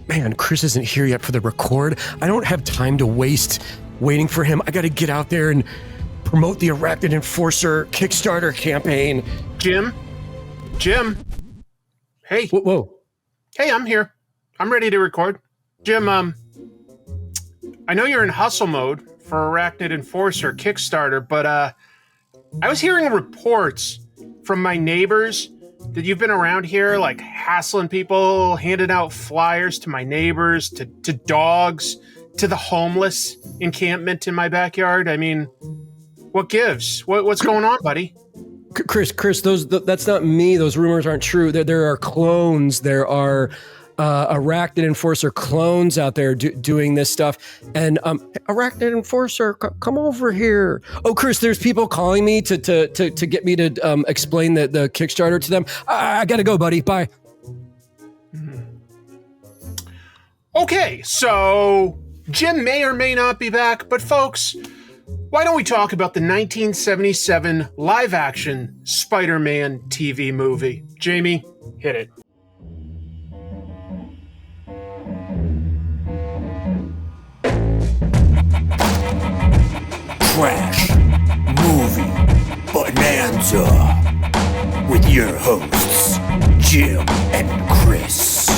Man, Chris isn't here yet for the record. I don't have time to waste waiting for him. I got to get out there and promote the Arachnid Enforcer Kickstarter campaign. Jim? Hey. Whoa. Hey, I'm here. I'm ready to record. Jim, I know you're in hustle mode for Arachnid Enforcer Kickstarter, but I was hearing reports from my neighbors that you've been around here, like hassling people, handing out flyers to my neighbors, to dogs, to the homeless encampment in my backyard. I mean, what gives? What's going on, buddy? Chris, that's not me. Those rumors aren't true. There are clones. There are Arachnid Enforcer clones out there doing this stuff. And Arachnid Enforcer, come over here. Oh, Chris, there's people calling me to get me to explain the Kickstarter to them. I gotta go, buddy. Bye. Okay, so Jim may or may not be back, but folks, why don't we talk about the 1977 live-action Spider-Man TV movie? Jamie, hit it. Trash Movie Bonanza with your hosts, Jim and Chris.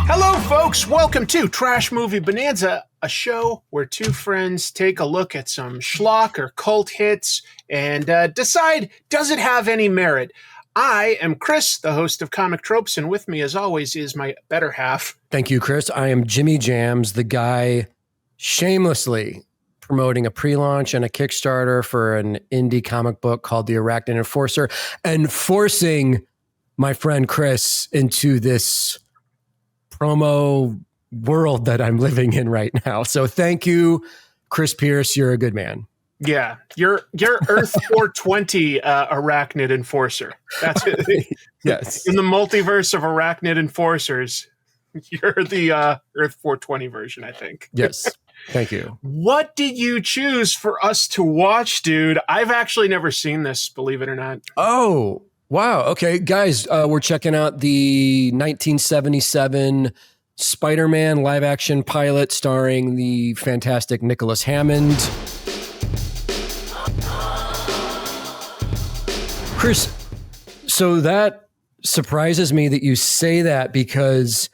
Hello, folks. Welcome to Trash Movie Bonanza, a show where two friends take a look at some schlock or cult hits and decide, does it have any merit? I am Chris, the host of Comic Tropes, and with me, as always, is my better half. Thank you, Chris. I am Jimmy Jams, the guy shamelessly promoting a pre-launch and a Kickstarter for an indie comic book called The Arachnid Enforcer and forcing my friend Chris into this promo world that I'm living in right now. So thank you, Chris Pierce. You're a good man. Yeah, you're Earth 420 Arachnid Enforcer. That's it. Yes. In the multiverse of Arachnid Enforcers, you're the Earth 420 version, I think. Yes. Thank you. What did you choose for us to watch, dude? I've actually never seen this, believe it or not. Oh, wow. Okay, guys, we're checking out the 1977 Spider-Man live-action pilot starring the fantastic Nicholas Hammond. Chris, so that surprises me that you say that because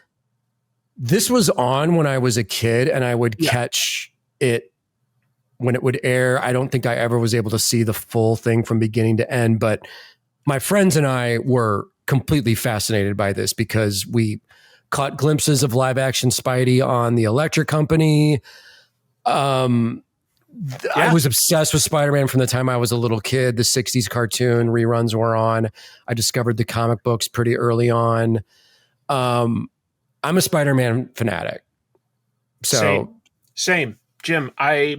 this was on when I was a kid and I would catch it when it would air. I don't think I ever was able to see the full thing from beginning to end, but my friends and I were completely fascinated by this because we caught glimpses of live action Spidey on the Electric Company. I was obsessed with Spider-Man from the time I was a little kid. The 60s cartoon reruns were on. I discovered the comic books pretty early on. I'm a Spider-Man fanatic. So Same. Jim,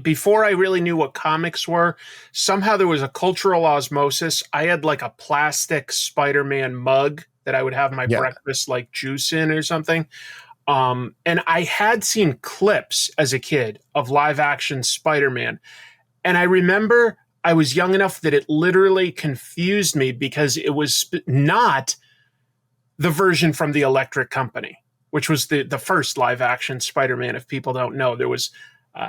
before I really knew what comics were, somehow there was a cultural osmosis. I had like a plastic Spider-Man mug that I would have my breakfast like juice in or something. And I had seen clips as a kid of live action Spider-Man. And I remember I was young enough that it literally confused me because it was not the version from the Electric Company, which was the first live action Spider-Man. If people don't know, there was,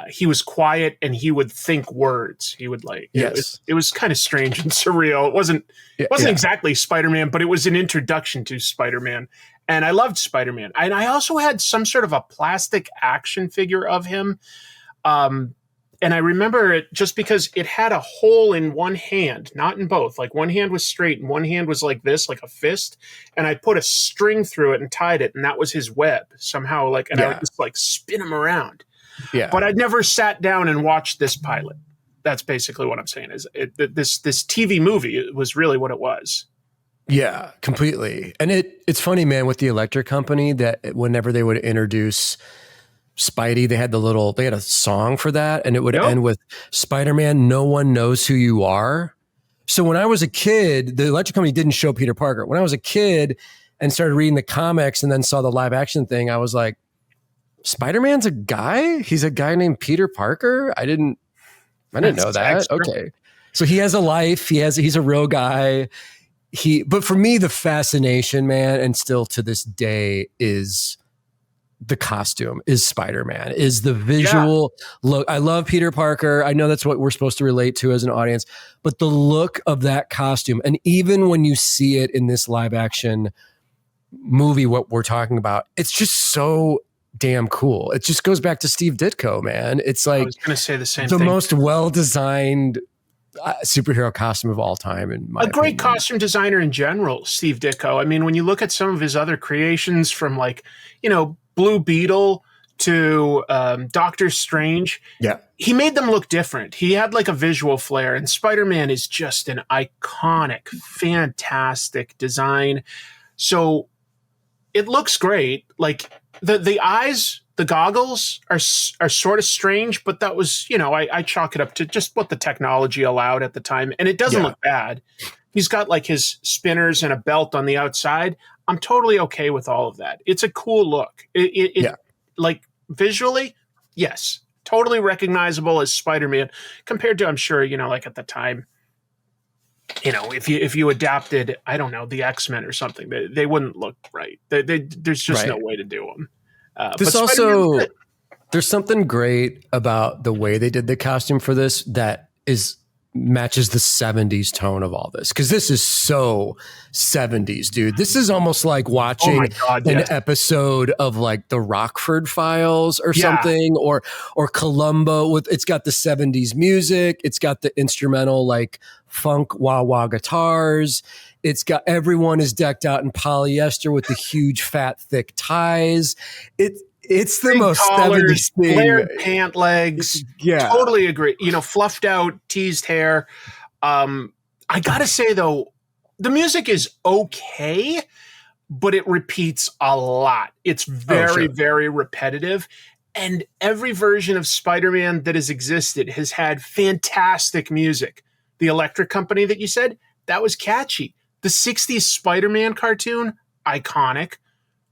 he was quiet and he would think words. He would like, it was kind of strange and surreal. It wasn't exactly Spider-Man, but it was an introduction to Spider-Man. And I loved Spider-Man. And I also had some sort of a plastic action figure of him. And I remember it just because it had a hole in one hand, not in both. Like one hand was straight and one hand was like this, like a fist. And I put a string through it and tied it. And that was his web somehow. I would just like spin him around. Yeah. But I'd never sat down and watched this pilot. That's basically what I'm saying is this TV movie was really what it was. Yeah, completely. And it's funny, man, with the Electric Company that whenever they would introduce Spidey, they had a song for that, and it would end with Spider-Man, no one knows who you are. So when I was a kid, the Electric Company didn't show Peter Parker. When I was a kid and started reading the comics and then saw the live action thing, I was like, Spider-Man's a guy? He's a guy named Peter Parker? I didn't know that. Extra. Okay. So he has a life. He's a real guy. but for me, the fascination, man, and still to this day is the costume, is Spider-Man, is the visual look. I love Peter Parker. I know that's what we're supposed to relate to as an audience, but the look of that costume, and even when you see it in this live action movie, what we're talking about, it's just so damn cool. It just goes back to Steve Ditko, man. It's like, I was going to say the same the thing. most well-designed superhero costume of all time, in my great opinion. Costume designer in general, Steve Ditko. I mean, when you look at some of his other creations, from like, Blue Beetle to Doctor Strange, he made them look different. He had like a visual flair, and Spider-Man is just an iconic, fantastic design. So it looks great. Like the eyes, the goggles are sort of strange, but that was, I chalk it up to just what the technology allowed at the time. And it doesn't look bad. He's got like his spinners and a belt on the outside. I'm totally okay with all of that. It's a cool look. It like visually, yes, totally recognizable as Spider-Man compared to, I'm sure, like at the time, if you adapted, I don't know, the X-Men or something, they wouldn't look right. There's just no way to do them. This also, there's something great about the way they did the costume for this that matches the 70s tone of all this, because this is so 70s, dude. This is almost like watching an episode of like the Rockford Files or something, or Columbo. It's got the 70s music, it's got the instrumental like funk wah-wah guitars, it's got, everyone is decked out in polyester with the huge fat thick ties. It's the most collars, 70s thing. Flared pant legs. Yeah. Totally agree. Fluffed out, teased hair. I gotta say though, the music is okay, but it repeats a lot. It's very, very repetitive. And every version of Spider-Man that has existed has had fantastic music. The Electric Company that you said, that was catchy. The 60s Spider-Man cartoon, iconic.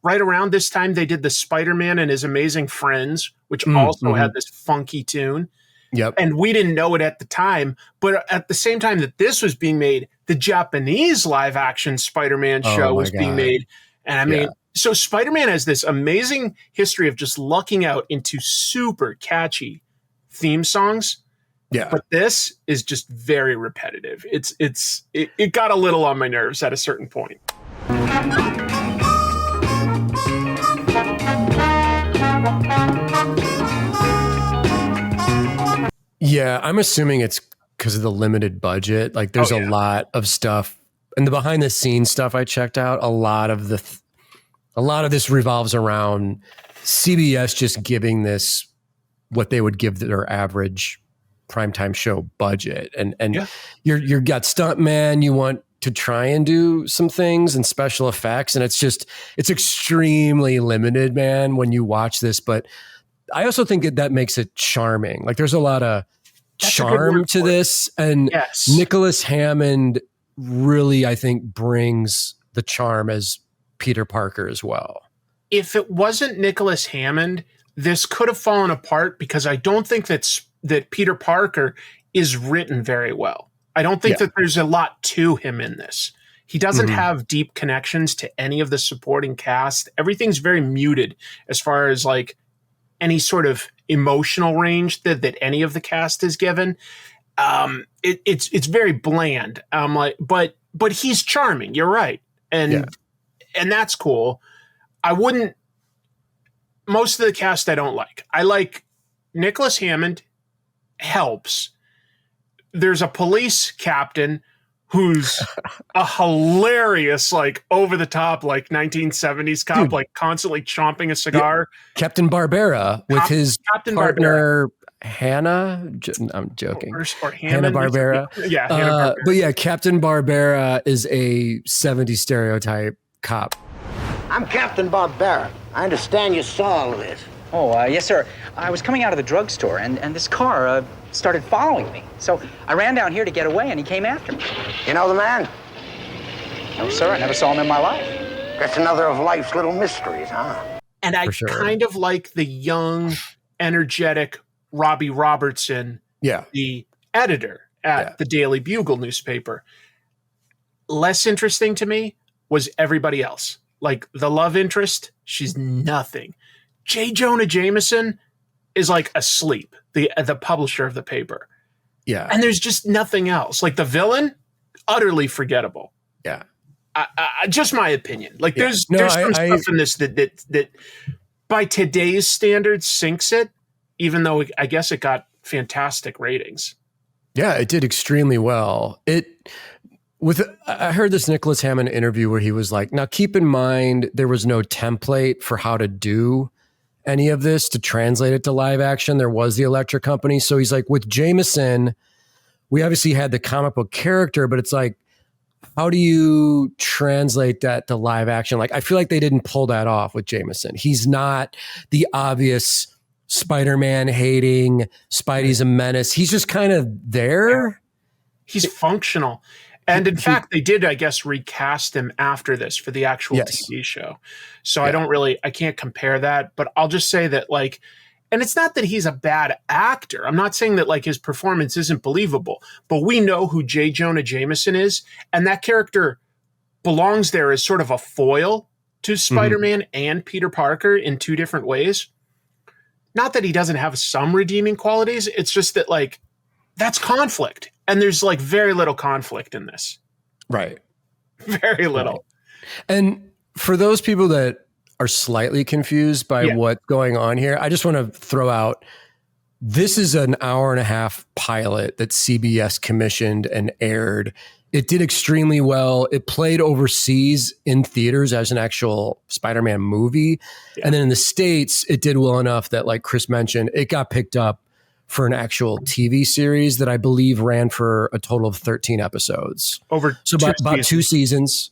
Right around this time, they did the Spider-Man and His Amazing Friends, which also had this funky tune. Yep. And we didn't know it at the time. But at the same time that this was being made, the Japanese live-action Spider-Man show was being made. And I mean, so Spider-Man has this amazing history of just lucking out into super catchy theme songs. Yeah. But this is just very repetitive. It got a little on my nerves at a certain point. Yeah, I'm assuming it's because of the limited budget. Like there's a lot of stuff, and the behind the scenes stuff I checked out, a lot of this revolves around CBS just giving this what they would give their average primetime show budget. And you're got stuntman, you want to try and do some things and special effects, and it's extremely limited, man, when you watch this. But I also think that makes it charming. Like there's a lot of charm to this, and Nicholas Hammond really, I think, brings the charm as Peter Parker as well. If it wasn't Nicholas Hammond, this could have fallen apart, because I don't think that Peter Parker is written very well. I don't think that there's a lot to him in this. He doesn't have deep connections to any of the supporting cast. Everything's very muted as far as like any sort of emotional range that any of the cast is given. It's very bland. But he's charming. You're right. And that's cool. Most of the cast I don't like. I like Nicholas Hammond, helps. There's a police captain who's a hilarious, like over the top, like 1970s cop, like constantly chomping a cigar. Captain Barbera with his Captain partner, Hannah. I'm joking. Or Hannah Barbera. Yeah. Hannah-Barbera. But yeah, Captain Barbera is a 70s stereotype cop. I'm Captain Barbera. I understand you saw all of this. Oh, yes, sir. I was coming out of the drugstore, and this car started following me. So I ran down here to get away, and he came after me. You know the man? No, sir. I never saw him in my life. That's another of life's little mysteries, huh? And I kind of like the young, energetic Robbie Robertson, the editor at the Daily Bugle newspaper. less interesting to me was everybody else. Like the love interest, she's nothing. J. Jonah Jameson is like asleep, the publisher of the paper. Yeah. And there's just nothing else. Like the villain, utterly forgettable. Yeah. Just my opinion. Like there's some stuff in this that by today's standards sinks it, even though I guess it got fantastic ratings. Yeah, it did extremely well. I heard this Nicholas Hammond interview where he was like, now keep in mind, there was no template for how to do any of this to translate it to live action. There was the Electric Company. So he's like, with Jameson, we obviously had the comic book character, but it's like, how do you translate that to live action? Like, I feel like they didn't pull that off with Jameson. He's not the obvious Spider-Man hating, Spidey's a menace. He's just kind of there. He's functional. And in fact, they did, I guess, recast him after this for the actual TV show. So I can't compare that, but I'll just say that like, and it's not that he's a bad actor. I'm not saying that like his performance isn't believable, but we know who J. Jonah Jameson is. And that character belongs there as sort of a foil to Spider-Man and Peter Parker in two different ways. Not that he doesn't have some redeeming qualities. It's just that like, that's conflict. And there's like very little conflict in this. Right. Very little. Right. And for those people that are slightly confused by what's going on here, I just want to throw out, this is an 1.5-hour pilot that CBS commissioned and aired. It did extremely well. It played overseas in theaters as an actual Spider-Man movie. Yeah. And then in the States, it did well enough that, like Chris mentioned, it got picked up for an actual TV series that I believe ran for a total of 13 episodes. About 2 seasons.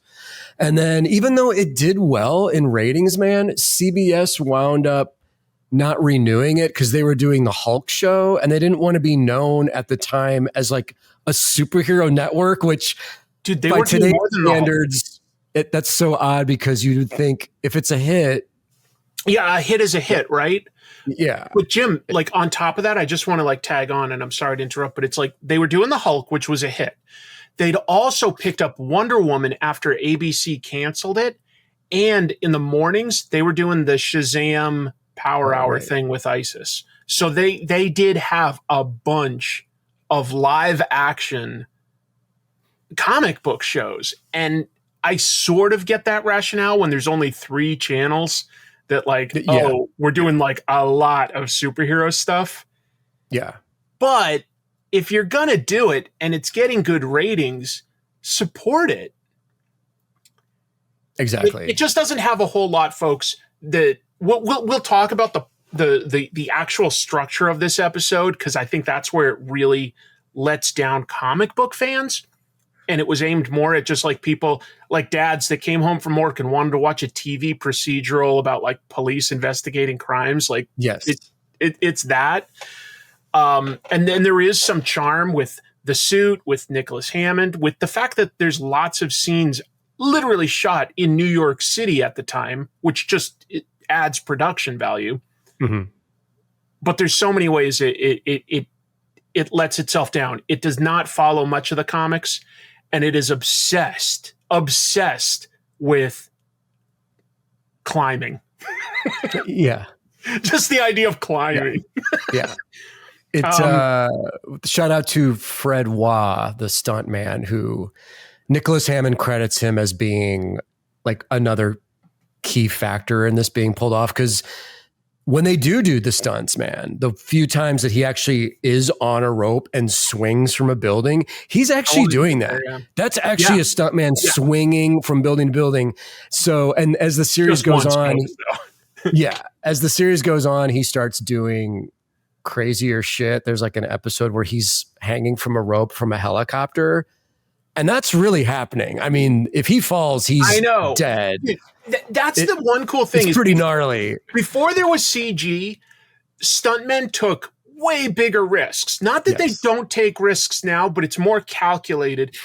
And then even though it did well in ratings, man, CBS wound up not renewing it because they were doing the Hulk show and they didn't want to be known at the time as like a superhero network, which they by were today's standards, that's so odd because you'd think if it's a hit. Yeah, a hit is a hit, right? Yeah. But Jim, like on top of that, I just want to like tag on, and I'm sorry to interrupt, but it's like they were doing the Hulk, which was a hit. They'd also picked up Wonder Woman after ABC canceled it. And in the mornings, they were doing the Shazam Power Hour thing with ISIS. So they did have a bunch of live action comic book shows. And I sort of get that rationale when there's only 3 channels that like, we're doing like a lot of superhero stuff. Yeah. But if you're going to do it and it's getting good ratings, support it. Exactly. It just doesn't have a whole lot, folks, that we'll talk about the actual structure of this episode, because I think that's where it really lets down comic book fans. And it was aimed more at just like people like dads that came home from work and wanted to watch a TV procedural about like police investigating crimes. Like, yes, it's that. And then there is some charm with the suit, with Nicholas Hammond, with the fact that there's lots of scenes literally shot in New York City at the time, which just it adds production value. Mm-hmm. But there's so many ways it lets itself down. It does not follow much of the comics, and it is obsessed with climbing. Just the idea of climbing. Yeah. It's shout out to Fred Waugh, the stunt man, who Nicholas Hammond credits him as being like another key factor in this being pulled off. Because when they do the stunts, man, the few times that he actually is on a rope and swings from a building, he's actually doing that. Yeah. That's actually a stunt man swinging from building to building. So, and as the series goes on, as the series goes on, he starts doing crazier shit. There's like an episode where he's hanging from a rope from a helicopter, and that's really happening. I mean, if he falls, he's dead. That's the one cool thing. It's pretty gnarly. Before there was CG, stuntmen took way bigger risks. Not that they don't take risks now, but it's more calculated.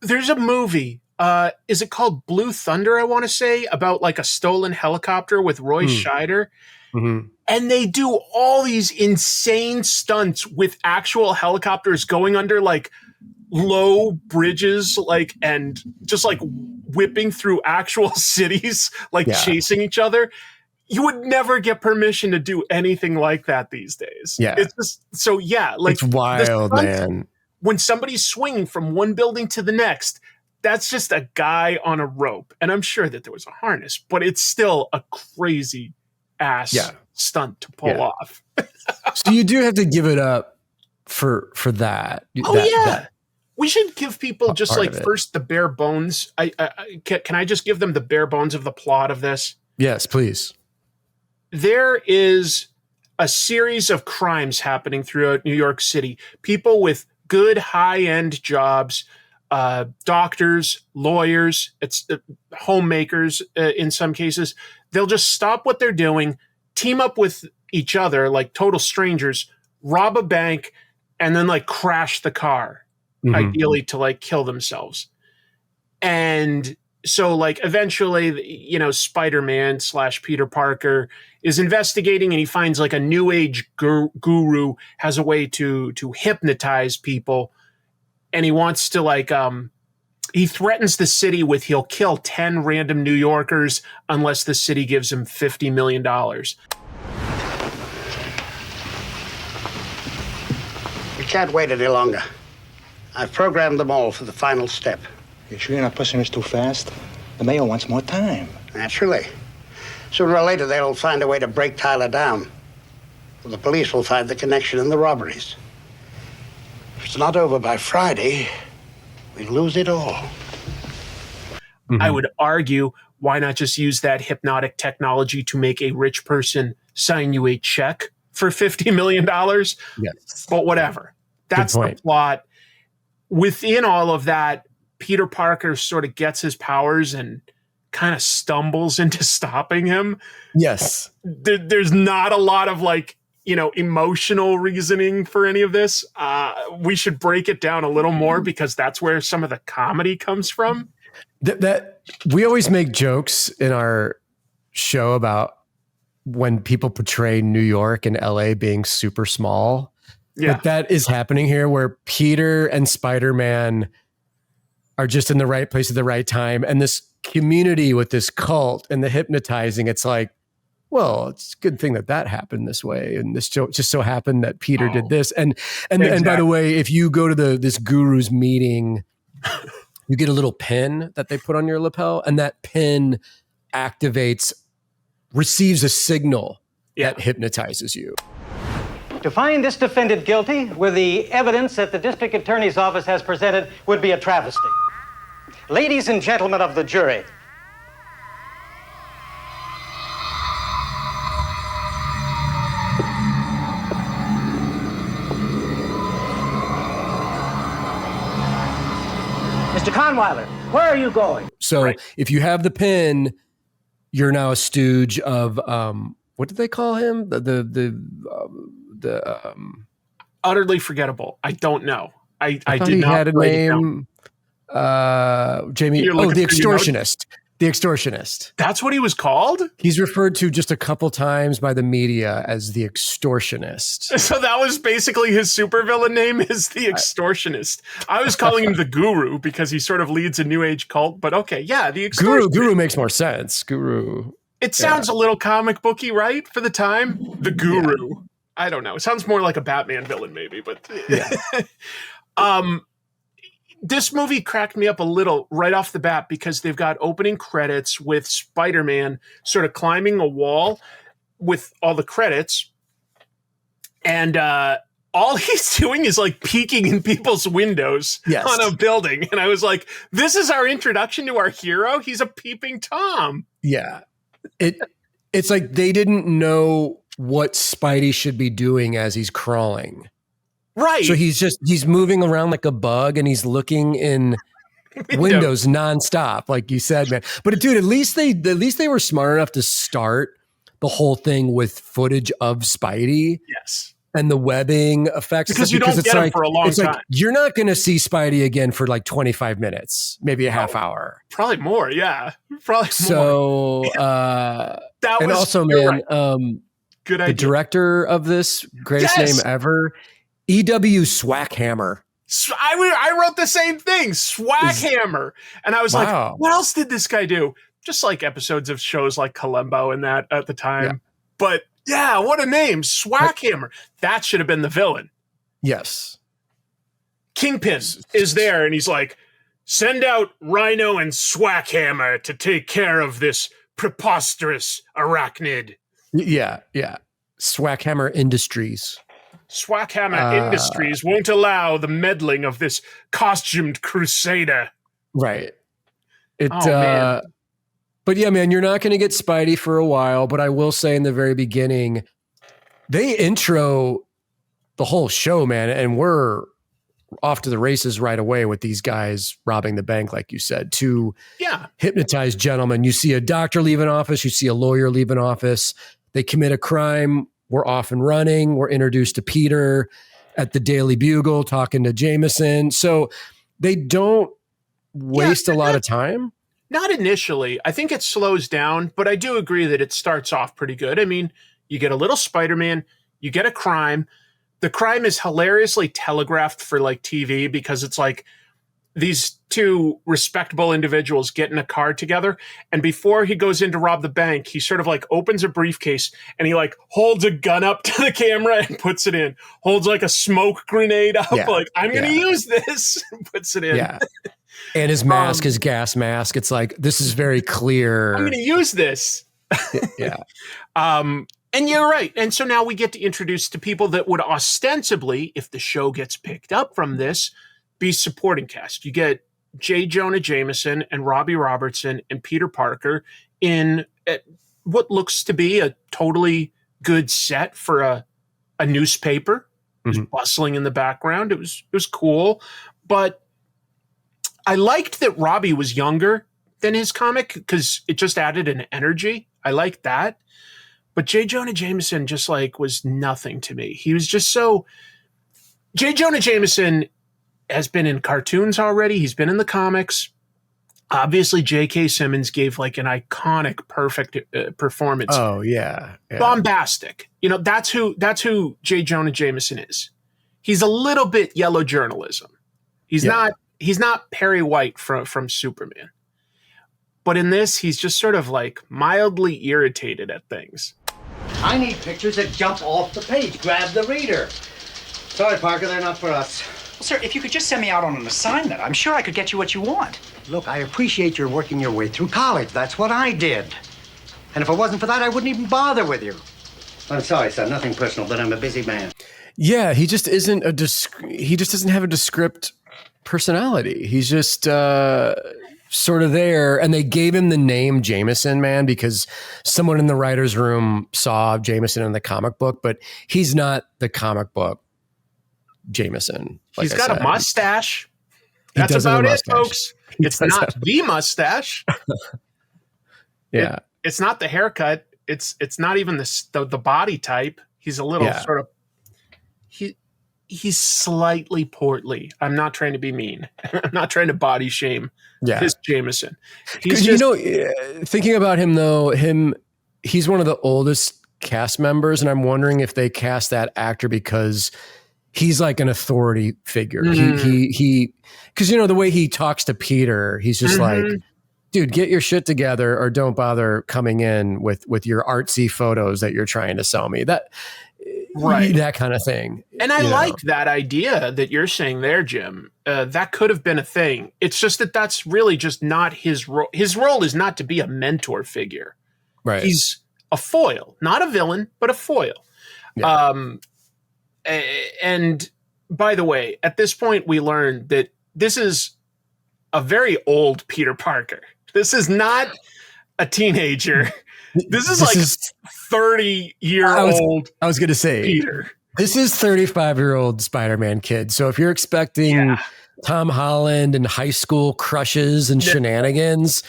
There's a movie. Is it called Blue Thunder, I want to say, about like a stolen helicopter with Roy Scheider. Mm-hmm. And they do all these insane stunts with actual helicopters going under like low bridges, like, and just like whipping through actual cities, like chasing each other. You would never get permission to do anything like that these days. Yeah. It's just, so yeah, like it's wild, man. When somebody's swinging from one building to the next, that's just a guy on a rope. And I'm sure that there was a harness, but it's still a crazy ass stunt to pull off. So you do have to give it up for that. We should give people just like first the bare bones. Can I just give them the bare bones of the plot of this? Yes, please. There is a series of crimes happening throughout New York City. People with good high-end jobs, doctors, lawyers, homemakers in some cases, they'll just stop what they're doing, team up with each other like total strangers, rob a bank, and then like crash the car, ideally to like kill themselves. And so like eventually, you know, Spider-Man / Peter Parker is investigating, and he finds like a new age guru has a way to hypnotize people. And he wants to like, he threatens the city with he'll kill 10 random New Yorkers unless the city gives him $50 million. We can't wait any longer. I've programmed them all for the final step. You sure you're not pushing us too fast? The mayor wants more time. Naturally. Sooner or later, they'll find a way to break Tyler down. The police will find the connection in the robberies. If it's not over by Friday, we lose it all. I would argue, why not just use that hypnotic technology to make a rich person sign you a check for $50 million? Yes. But whatever. That's the plot. Within all of that, Peter Parker sort of gets his powers and kind of stumbles into stopping him. Yes. There's not a lot of like, you know, emotional reasoning for any of this. We should break it down a little more because that's where some of the comedy comes from. That we always make jokes in our show about when people portray New York and LA being super small. Yeah. But that is happening here where Peter and Spider-Man are just in the right place at the right time. And this community with this cult and the hypnotizing, it's like, well, it's a good thing that happened this way. And this just so happened that Peter did this. And by the way, if you go to this guru's meeting, you get a little pin that they put on your lapel, and that pin receives a signal that hypnotizes you. To find this defendant guilty with the evidence that the district attorney's office has presented would be a travesty. Ladies and gentlemen of the jury, Mr. Conweiler, where are you going? So if you have the pin, you're now a stooge of what did they call him? The utterly forgettable. I don't know. I thought did he not had a name. Jamie. The extortionist. The extortionist. That's what he was called? He's referred to just a couple times by the media as the extortionist. So that was basically his supervillain name, is the extortionist. I was calling him the guru because he sort of leads a new age cult, but okay, yeah, the extortionist. Guru makes more sense. Guru. It sounds a little comic booky, right? For the time? The guru. Yeah. I don't know. It sounds more like a Batman villain maybe, but this movie cracked me up a little right off the bat because they've got opening credits with Spider-Man sort of climbing a wall with all the credits. And all he's doing is like peeking in people's windows on a building. And I was like, this is our introduction to our hero? He's a peeping Tom. Yeah. It's like they didn't know what Spidey should be doing as he's crawling. Right. So he's moving around like a bug and he's looking in windows nonstop, like you said, man. But dude, at least they were smart enough to start the whole thing with footage of Spidey. Yes. And the webbing effects. Because you don't get him for a long time. Like, you're not going to see Spidey again for like 25 minutes, maybe a half hour. Probably more. Yeah. Probably more. So, that was also, man, good idea. The director of this, greatest name ever, E.W. Swackhammer. I wrote the same thing, Swackhammer. And I was like, what else did this guy do? Just like episodes of shows like Columbo and that at the time. Yeah. But yeah, what a name, Swackhammer. That should have been the villain. Yes. Kingpin is there, and he's like, send out Rhino and Swackhammer to take care of this preposterous arachnid. Yeah. Swackhammer Industries. Swackhammer Industries won't allow the meddling of this costumed crusader. Right. Man. But yeah, man, you're not going to get Spidey for a while, but I will say in the very beginning, they intro the whole show, man, and we're off to the races right away with these guys robbing the bank, like you said, two hypnotized gentlemen. You see a doctor leave an office, you see a lawyer leave an office, they commit a crime, we're off and running, we're introduced to Peter at the Daily Bugle talking to Jameson. So they don't waste a lot of time. Not initially. I think it slows down, but I do agree that it starts off pretty good. I mean, you get a little Spider-Man, you get a crime. The crime is hilariously telegraphed for like TV because it's like these two respectable individuals get in a car together. And before he goes in to rob the bank, he sort of like opens a briefcase and he like holds a gun up to the camera and puts it in, holds like a smoke grenade up. Like, I'm going to use this, puts it in. Yeah. And his mask, his gas mask. It's like, this is very clear. I'm going to use this. Yeah. And you're right. And so now we get to introduce to people that would ostensibly, if the show gets picked up from this, be supporting cast. You get J. Jonah Jameson and Robbie Robertson and Peter Parker in what looks to be a totally good set for a newspaper. It was bustling in the background. It was cool. But I liked that Robbie was younger than his comic because it just added an energy. I liked that. But J. Jonah Jameson just like was nothing to me. He was just so... J. Jonah Jameson has been in cartoons already. He's been in the comics. Obviously, J.K. Simmons gave like an iconic, perfect performance. Oh, yeah. Bombastic. You know, that's who J. Jonah Jameson is. He's a little bit yellow journalism. He's not Perry White from Superman. But in this, he's just sort of like mildly irritated at things. I need pictures that jump off the page, grab the reader. Sorry, Parker, they're not for us. Well, sir, if you could just send me out on an assignment, I'm sure I could get you what you want. Look, I appreciate your working your way through college. That's what I did. And if it wasn't for that, I wouldn't even bother with you. I'm sorry, son, nothing personal, but I'm a busy man. Yeah, he just isn't he just doesn't have a descript personality. He's just sort of there, and they gave him the name Jameson, man, because someone in the writer's room saw Jameson in the comic book, but he's not the comic book Jameson. Like he's got a mustache. That's about it, folks. It's not the mustache. Yeah. It's not the haircut. It's not even the body type. He's a little sort of he's slightly portly. I'm not trying to be mean. I'm not trying to body shame his Jameson. He's just, thinking about him though, he's one of the oldest cast members, and I'm wondering if they cast that actor because he's like an authority figure. He because the way he talks to Peter, he's just like, dude, get your shit together or don't bother coming in with your artsy photos that you're trying to sell me. That kind of thing. And I like that idea that you're saying there, Jim. That could have been a thing. It's just that's really just not his role. His role is not to be a mentor figure. Right. He's a foil, not a villain, but a foil. Yeah. And by the way, at this point, we learned that this is a very old Peter Parker. This is not a teenager. This is 30-year-old. I was going to say, Peter. This is 35-year-old Spider-Man kid. So if you're expecting Tom Holland and high school crushes and shenanigans,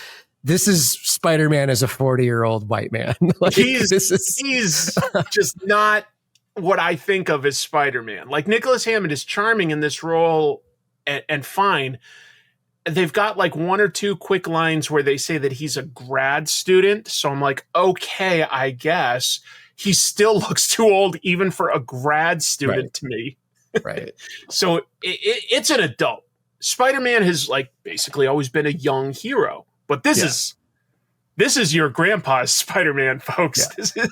this is Spider-Man as a 40-year-old white man. He's just not what I think of as Spider-Man. Like Nicholas Hammond is charming in this role and fine. They've got like one or two quick lines where they say that he's a grad student. So I'm like, okay, I guess he still looks too old even for a grad student to me. Right. So it's an adult. Spider-Man has like basically always been a young hero, but this is your grandpa's Spider-Man, folks. Yeah.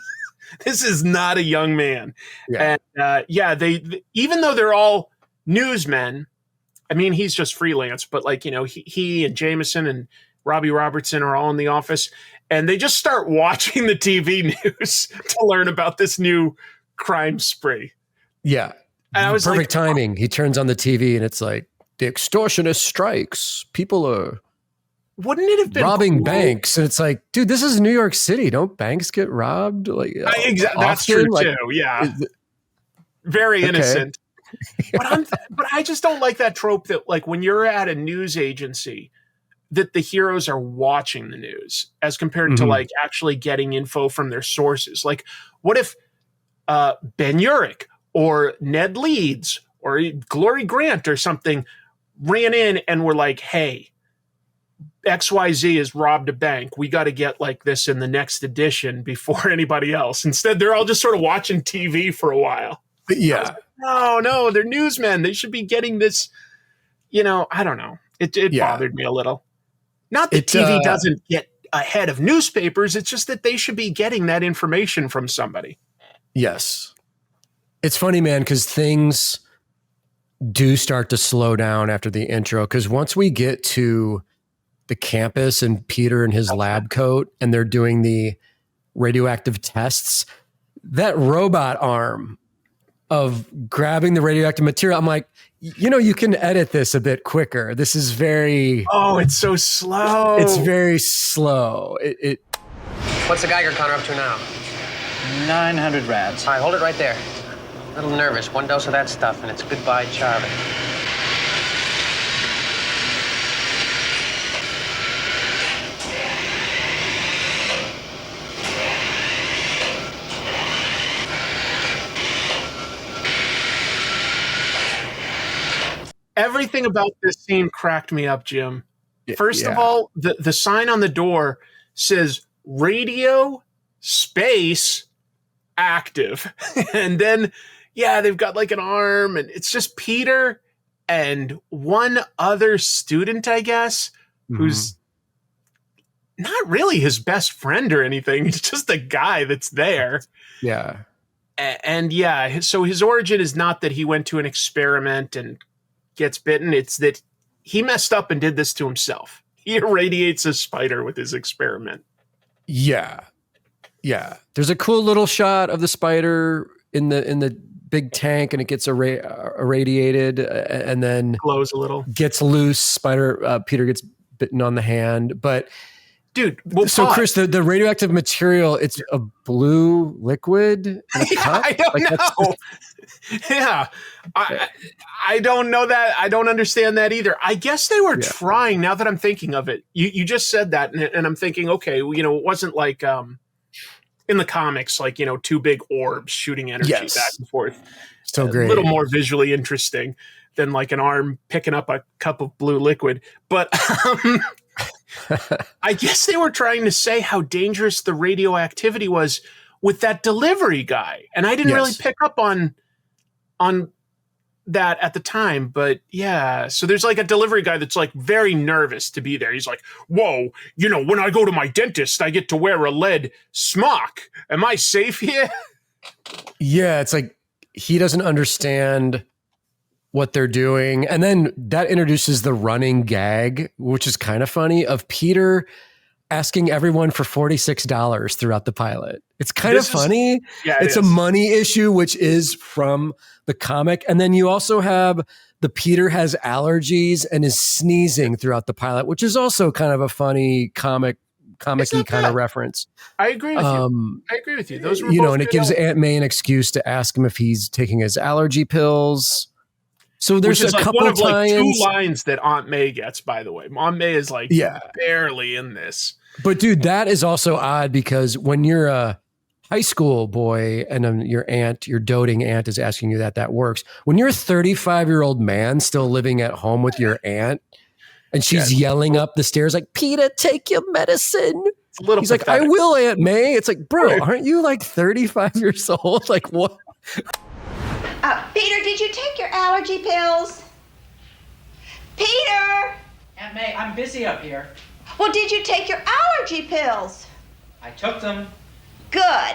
This is not a young man. Yeah. And they even though they're all newsmen, I mean, he's just freelance, but like, you know, he and Jameson and Robbie Robertson are all in the office, and they just start watching the TV news to learn about this new crime spree. Yeah. And I was perfect timing. He turns on the TV and it's like, the extortionist strikes. People are wouldn't it have been robbing banks? And it's like, dude, this is New York City. Don't banks get robbed? Like, that's true too. Yeah. Very innocent. But I just don't like that trope that like when you're at a news agency that the heroes are watching the news as compared to like actually getting info from their sources. Like what if Ben Urich or Ned Leeds or Glory Grant or something ran in and were like, hey, XYZ has robbed a bank. We got to get like this in the next edition before anybody else. Instead, they're all just sort of watching TV for a while. Yeah. Like, no, they're newsmen. They should be getting this, you know, I don't know. It bothered me a little. Not that TV doesn't get ahead of newspapers. It's just that they should be getting that information from somebody. Yes. It's funny, man, because things do start to slow down after the intro. Because once we get to the campus and Peter in his lab coat and they're doing the radioactive tests, that robot arm of grabbing the radioactive material, I'm like, you know, you can edit this a bit quicker. This is very... Oh, it's so slow. It's very slow. What's the Geiger counter up to now? 900 rads. All right, hold it right there. A little nervous. One dose of that stuff, and it's goodbye, Charlie. Everything about this scene cracked me up, Jim. First of all, the sign on the door says radio space active. And then, they've got like an arm and it's just Peter and one other student, I guess, who's not really his best friend or anything. It's just a guy that's there. Yeah. And so his origin is not that he went to an experiment and gets bitten. It's that he messed up and did this to himself. He irradiates a spider with his experiment. Yeah. Yeah. There's a cool little shot of the spider in the big tank and it gets irradiated and then glows a little, gets loose. Peter gets bitten on the hand. But dude, Chris, the radioactive material, it's a blue liquid in a cup? I don't know. I don't know that. I don't understand that either. I guess they were trying, now that I'm thinking of it. You just said that, and I'm thinking, okay, well, it wasn't like in the comics, like, two big orbs shooting energy back and forth. So great. A little more visually interesting than like an arm picking up a cup of blue liquid. But I guess they were trying to say how dangerous the radioactivity was with that delivery guy. And I didn't really pick up on that at the time, but so there's like a delivery guy that's like very nervous to be there. He's like, whoa, when I go to my dentist, I get to wear a lead smock. Am I safe here? Yeah, it's like he doesn't understand what they're doing. And then that introduces the running gag, which is kind of funny, of Peter asking everyone for $46 throughout the pilot. It's kind of funny. It's a money issue, which is from the comic. And then you also have the Peter has allergies and is sneezing throughout the pilot, which is also kind of a funny comic-y kind of reference. I agree with you. I agree with you. Those were and it gives Aunt May an excuse to ask him if he's taking his allergy pills. So there's a couple of times, two lines that Aunt May gets, by the way. Aunt May is like barely in this. But dude, that is also odd because when you're a high school boy and your doting aunt is asking you that works. When you're a 35-year-old man still living at home with your aunt and she's yelling up the stairs like, Peter, take your medicine. It's a little He's pathetic. like, I will, Aunt May. It's like, bro, aren't you like 35 years old? Like what? Peter, did you take your allergy pills? Peter! Aunt May, I'm busy up here. Well, did you take your allergy pills? I took them. Good.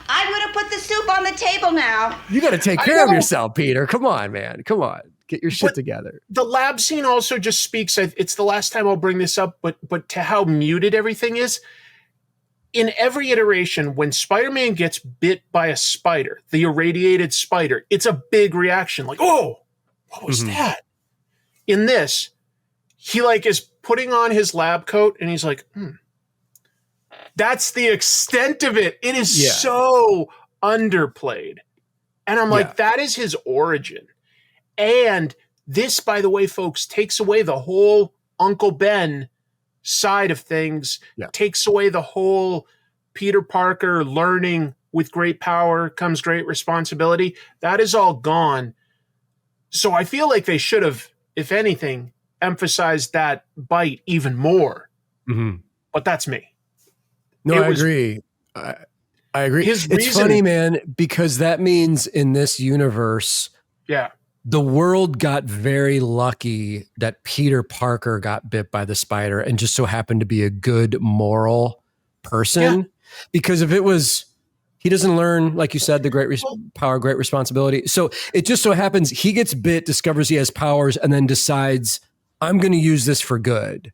I'm going to put the soup on the table now. You got to take care of yourself, Peter. Come on, man. Come on. Get your shit together. The lab scene also just speaks, it's the last time I'll bring this up, but to how muted everything is. In every iteration, when Spider-Man gets bit by a spider, the irradiated spider, it's a big reaction. Like, oh, what was that? In this, he like is putting on his lab coat and he's like, That's the extent of it. It is so underplayed. And I'm like, that is his origin. And this, by the way, folks, takes away the whole Uncle Ben side of things, takes away the whole Peter Parker learning with great power comes great responsibility. That is all gone. So I feel like they should have, if anything, emphasized that bite even more. But that's me. No, I agree. I agree. It's funny, man, because that means in this universe, the world got very lucky that Peter Parker got bit by the spider and just so happened to be a good moral person. Because if it was, he doesn't learn, like you said, the great power, great responsibility. So it just so happens he gets bit, discovers he has powers, and then decides, I'm going to use this for good.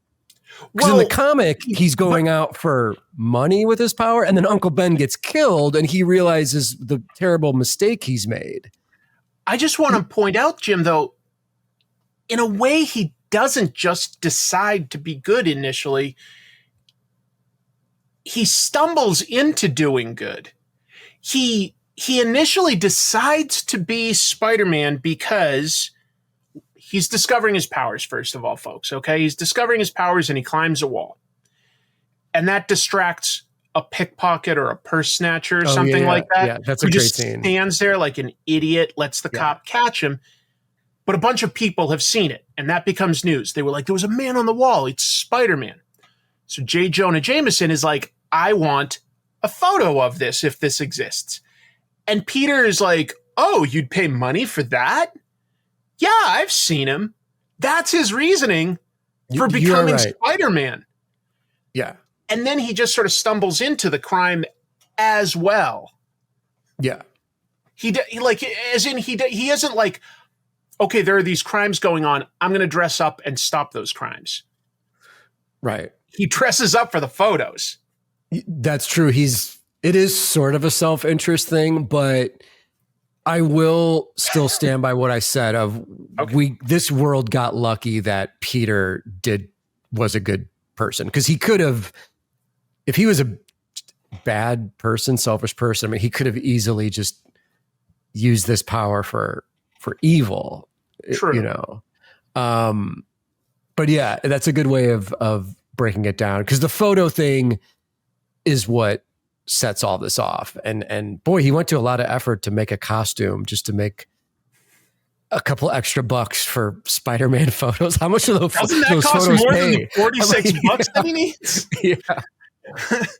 Because in the comic, he's going out for money with his power, and then Uncle Ben gets killed, and he realizes the terrible mistake he's made. I just want to point out, Jim, though, in a way, he doesn't just decide to be good initially. He stumbles into doing good. He initially decides to be Spider-Man because he's discovering his powers, first of all, folks, okay? He's discovering his powers and he climbs a wall. And that distracts a pickpocket or a purse snatcher or something like that. Yeah, that's a great scene. Who just stands there like an idiot, lets the cop catch him. But a bunch of people have seen it, and that becomes news. They were like, there was a man on the wall. It's Spider-Man. So J. Jonah Jameson is like, I want a photo of this if this exists. And Peter is like, oh, you'd pay money for that? Yeah, I've seen him. That's his reasoning for becoming Spider-Man. Yeah. And then he just sort of stumbles into the crime as well. Yeah. He isn't like, okay, there are these crimes going on. I'm going to dress up and stop those crimes. Right. He dresses up for the photos. That's true. It is sort of a self-interest thing, but I will still stand by what I said of this world got lucky that Peter was a good person, because he could have, if he was a bad person, selfish person, I mean, he could have easily just used this power for evil. True. You know. But yeah, that's a good way of breaking it down, because the photo thing is what sets all this off. And boy, he went to a lot of effort to make a costume just to make a couple extra bucks for Spider-Man photos. How much of those photos cost more pay? than the 46 bucks that he needs? Yeah.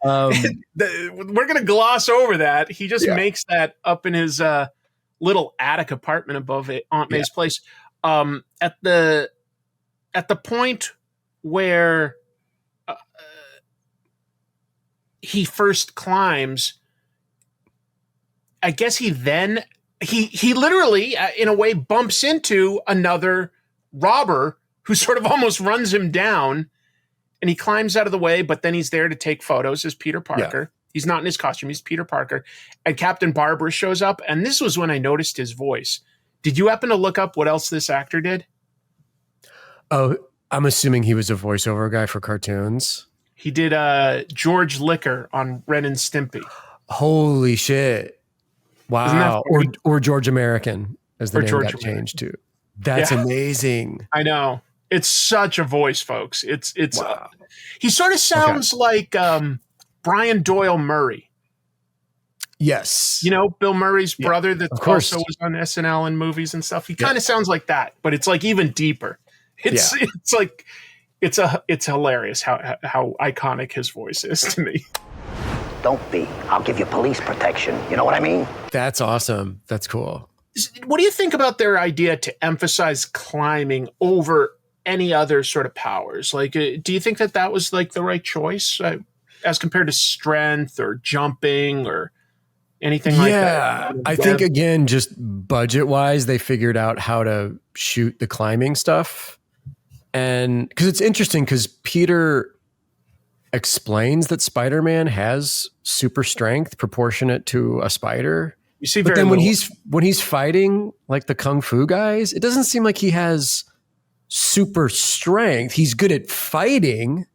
We're going to gloss over that. He just makes that up in his little attic apartment above Aunt May's place. At the point where he first climbs, I guess he literally, in a way, bumps into another robber who sort of almost runs him down, and he climbs out of the way, but then he's there to take photos as Peter Parker. Yeah. He's not in his costume. He's Peter Parker. And Captain Barbara shows up, and this was when I noticed his voice. Did you happen to look up what else this actor did? Oh, I'm assuming he was a voiceover guy for cartoons. He did George Liquor on Ren and Stimpy. Holy shit. Wow. Or George American, as the name got changed to. That's amazing. I know. It's such a voice, folks. It's wow. He sort of sounds like Brian Doyle Murray. Yes. You know, Bill Murray's brother that also was on SNL and movies and stuff. He kind of sounds like that, but it's like even deeper. It's like it's hilarious how iconic his voice is to me. Don't be. I'll give you police protection. You know what I mean? That's awesome. That's cool. What do you think about their idea to emphasize climbing over any other sort of powers? Like, do you think that was like the right choice as compared to strength or jumping or anything like that? Yeah, I think again, just budget wise, they figured out how to shoot the climbing stuff. And because it's interesting, because Peter explains that Spider-Man has super strength proportionate to a spider. You see, but then when he's fighting like the kung fu guys, it doesn't seem like he has super strength. He's good at fighting.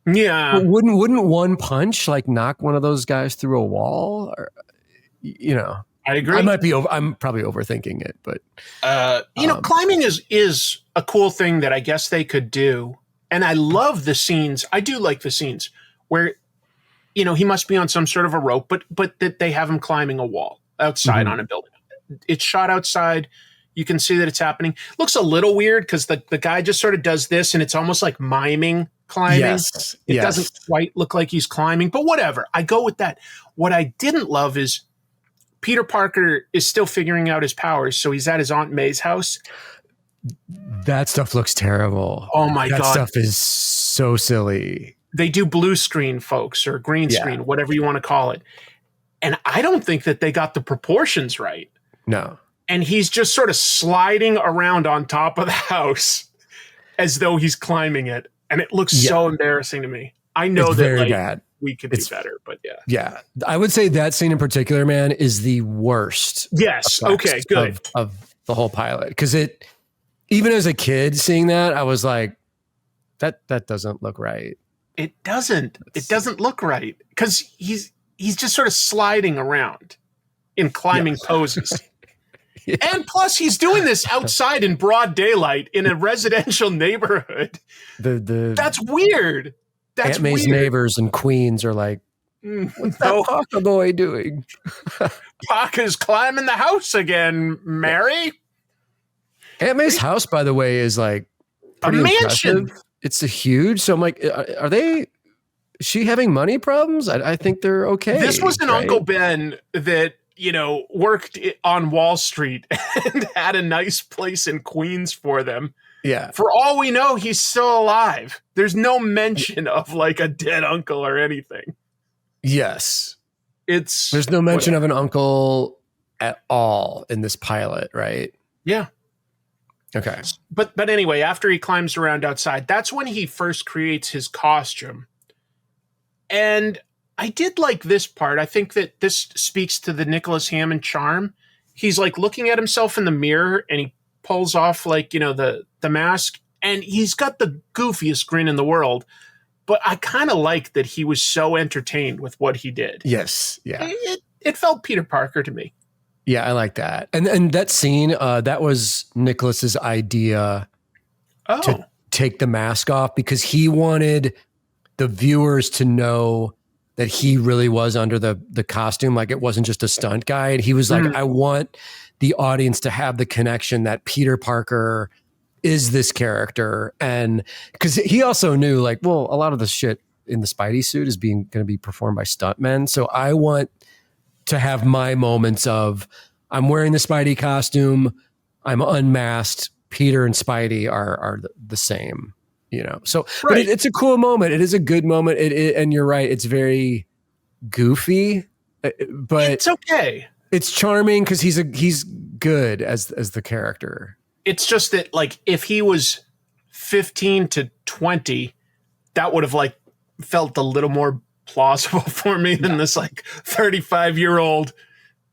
Yeah. But wouldn't one punch like knock one of those guys through a wall? Or, I agree. I'm probably overthinking it, but climbing is a cool thing that I guess they could do. And I love the scenes. I do like the scenes where, he must be on some sort of a rope, but that they have him climbing a wall outside on a building. It's shot outside. You can see that it's happening. Looks a little weird because the guy just sort of does this and it's almost like miming climbing. Yes. It doesn't quite look like he's climbing, but whatever. I go with that. What I didn't love is Peter Parker is still figuring out his powers. So he's at his Aunt May's house. That stuff looks terrible. Oh my God. That stuff is so silly. They do blue screen, folks, or green screen, whatever you want to call it. And I don't think that they got the proportions right. No. And he's just sort of sliding around on top of the house as though he's climbing it. And it looks so embarrassing to me. I know it's that very bad. We could do better, but yeah. Yeah. I would say that scene in particular, man, is the worst. Yes. Okay, good. Of the whole pilot. Because even as a kid seeing that, I was like, that doesn't look right. It doesn't. It doesn't look right. Because he's just sort of sliding around in climbing poses. Yeah. And plus, he's doing this outside in broad daylight in a residential neighborhood. That's weird. That's Aunt May's weird. neighbors in Queens are like, what's that Parker boy doing? Parker's climbing the house again, Mary. Aunt May's house, by the way, is like a mansion. Impressive. It's a huge. So I'm like, is she having money problems? I think they're okay. This was an Uncle Ben that, worked on Wall Street and had a nice place in Queens for them. Yeah. For all we know, he's still alive. There's no mention of like a dead uncle or anything. Yes. There's no mention of an uncle at all in this pilot, right? Yeah. Okay. But anyway, after he climbs around outside, that's when he first creates his costume. And I did like this part. I think that this speaks to the Nicholas Hammond charm. He's like looking at himself in the mirror and he pulls off like, the mask and he's got the goofiest grin in the world. But I kind of like that he was so entertained with what he did. Yes. Yeah. It felt Peter Parker to me. Yeah, I like that. And that scene, that was Nicholas's idea to take the mask off because he wanted the viewers to know that he really was under the costume. Like it wasn't just a stunt guy. And he was like, I want the audience to have the connection that Peter Parker is this character. And because he also knew like, well, a lot of the shit in the Spidey suit is going to be performed by stuntmen. So I want to have my moments of I'm wearing the Spidey costume, I'm unmasked, Peter and Spidey are the same, So, but it's a cool moment. It is a good moment. And you're right. It's very goofy, but it's okay. It's charming because he's good as the character. It's just that like if he was 15 to 20, that would have like felt a little more plausible for me than this like 35-year-old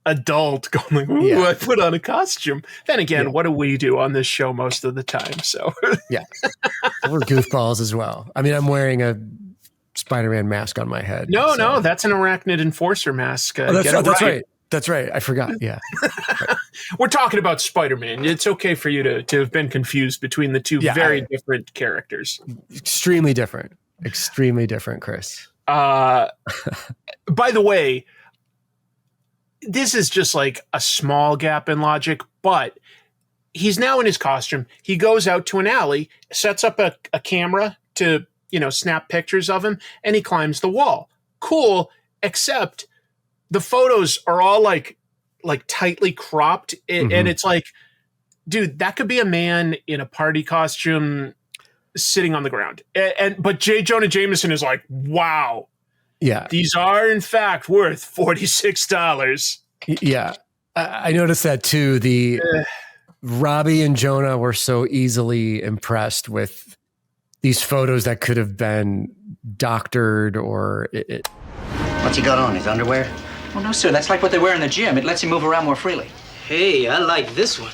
adult going like, ooh, I put on a costume. Then again, what do we do on this show most of the time? So yeah, we're goofballs as well. I mean, I'm wearing a Spider-Man mask on my head. No, that's an Arachnid Enforcer mask. That's right. That's right. I forgot. Yeah. Right. We're talking about Spider-Man. It's okay for you to have been confused between the two very different characters. Extremely different, Chris. By the way, this is just like a small gap in logic, but he's now in his costume. He goes out to an alley, sets up a camera to, snap pictures of him, and he climbs the wall. Cool, except the photos are all like like tightly cropped. And it's like, dude, that could be a man in a party costume sitting on the ground. But J. Jonah Jameson is like, wow. Yeah. These are, in fact, worth $46. Yeah. I noticed that too. Robbie and Jonah were so easily impressed with these photos that could have been doctored or What's he got on? His underwear? Oh, no, sir. That's like what they wear in the gym. It lets him move around more freely. Hey, I like this one.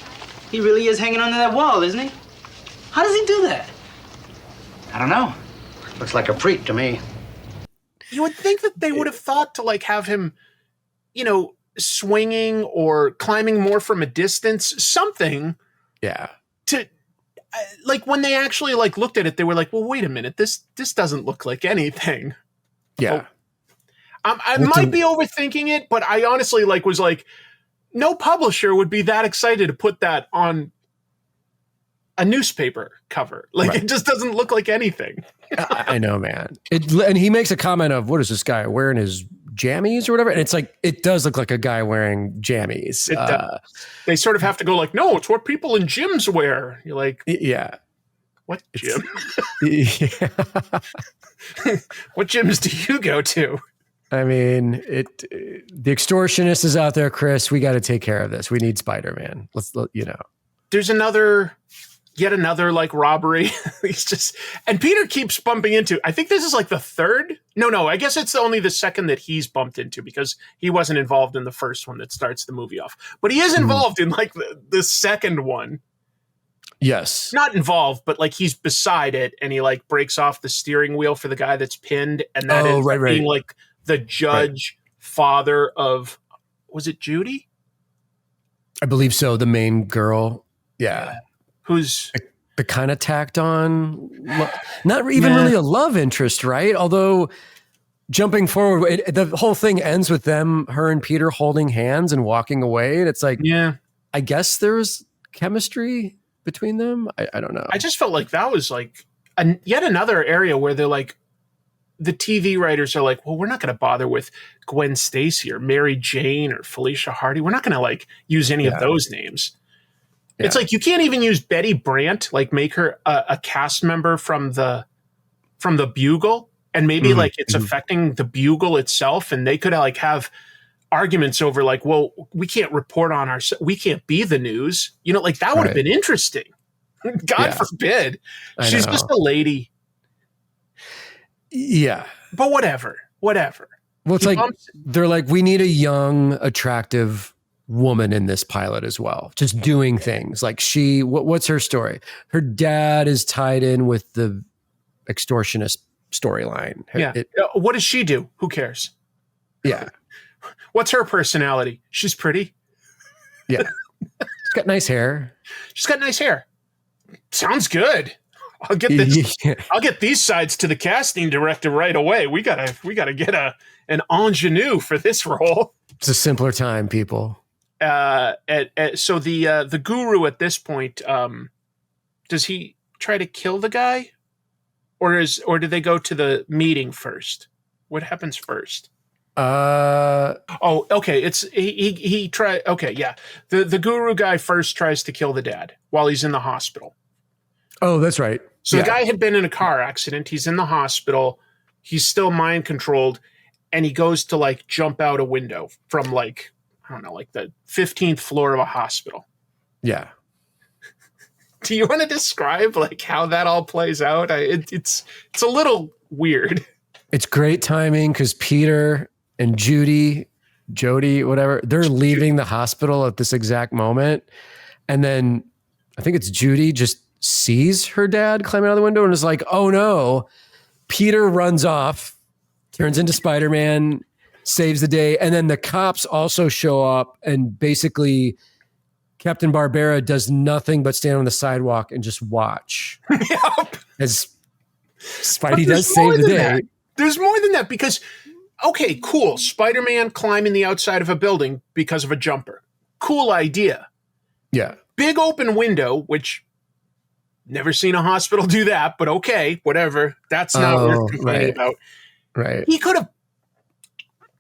He really is hanging onto that wall, isn't he? How does he do that? I don't know. Looks like a freak to me. You would think that they would have thought to like have him, swinging or climbing more from a distance, something. Yeah. To like when they actually like looked at it, they were like, well, wait a minute. This doesn't look like anything. Yeah. I might be overthinking it, but I honestly was like, no publisher would be that excited to put that on a newspaper cover. It just doesn't look like anything. I know, man. And he makes a comment of, what is this guy wearing, his jammies or whatever? And it's like, it does look like a guy wearing jammies. They sort of have to go like, no, it's what people in gyms wear. You're like, yeah. What gym? Yeah. What gyms do you go to? I mean, the extortionist is out there, Chris. We got to take care of this. We need Spider-Man. There's yet another like robbery. And Peter keeps bumping into, I think this is like the third. No, I guess it's only the second that he's bumped into because he wasn't involved in the first one that starts the movie off. But he is involved in like the second one. Yes. Not involved, but like he's beside it and he like breaks off the steering wheel for the guy that's pinned. And that ends up being like the judge father of, was it Judy? I believe so. The main girl. Yeah. Who's the kind of tacked on, not even really a love interest, right? Although jumping forward, the whole thing ends with her and Peter holding hands and walking away. And it's like, I guess there's chemistry between them. I don't know. I just felt like that was like yet another area where they're like, the TV writers are like, well, we're not going to bother with Gwen Stacy or Mary Jane or Felicia Hardy. We're not going to like use any of those names. Yeah. It's like, you can't even use Betty Brant, like make her a cast member from the Bugle. And maybe like it's affecting the Bugle itself. And they could like have arguments over like, well, we can't report on we can't be the news. Like that would have been interesting. God forbid. She's just a lady. Yeah. But whatever. Well, it's they're like, we need a young, attractive woman in this pilot as well. Just doing things. Like what's her story? Her dad is tied in with the extortionist storyline. Yeah. What does she do? Who cares? Yeah. What's her personality? She's pretty. Yeah. She's got nice hair. Sounds good. I'll get this. I'll get these sides to the casting director right away. We gotta get an ingenue for this role. It's a simpler time, people. So the guru at this point, does he try to kill the guy, or do they go to the meeting first? What happens first? Okay. It's he try. Okay, yeah. The guru guy first tries to kill the dad while he's in the hospital. Oh, that's right. So the guy had been in a car accident. He's in the hospital. He's still mind controlled, and he goes to like jump out a window from like, I don't know, like the 15th floor of a hospital. Yeah. Do you want to describe like how that all plays out? It's a little weird. It's great timing because Peter and Jody, whatever, they're leaving the hospital at this exact moment. And then I think it's Judy just sees her dad climbing out of the window and is like, oh no. Peter runs off, turns into Spider-Man, saves the day. And then the cops also show up, and basically Captain Barbera does nothing but stand on the sidewalk and just watch. Yep. As Spidey does save the day. There's more than that because, okay, cool. Spider-Man climbing the outside of a building because of a jumper. Cool idea. Yeah. Big open window, which never seen a hospital do that, but okay, whatever. That's not worth complaining about. Right. He could have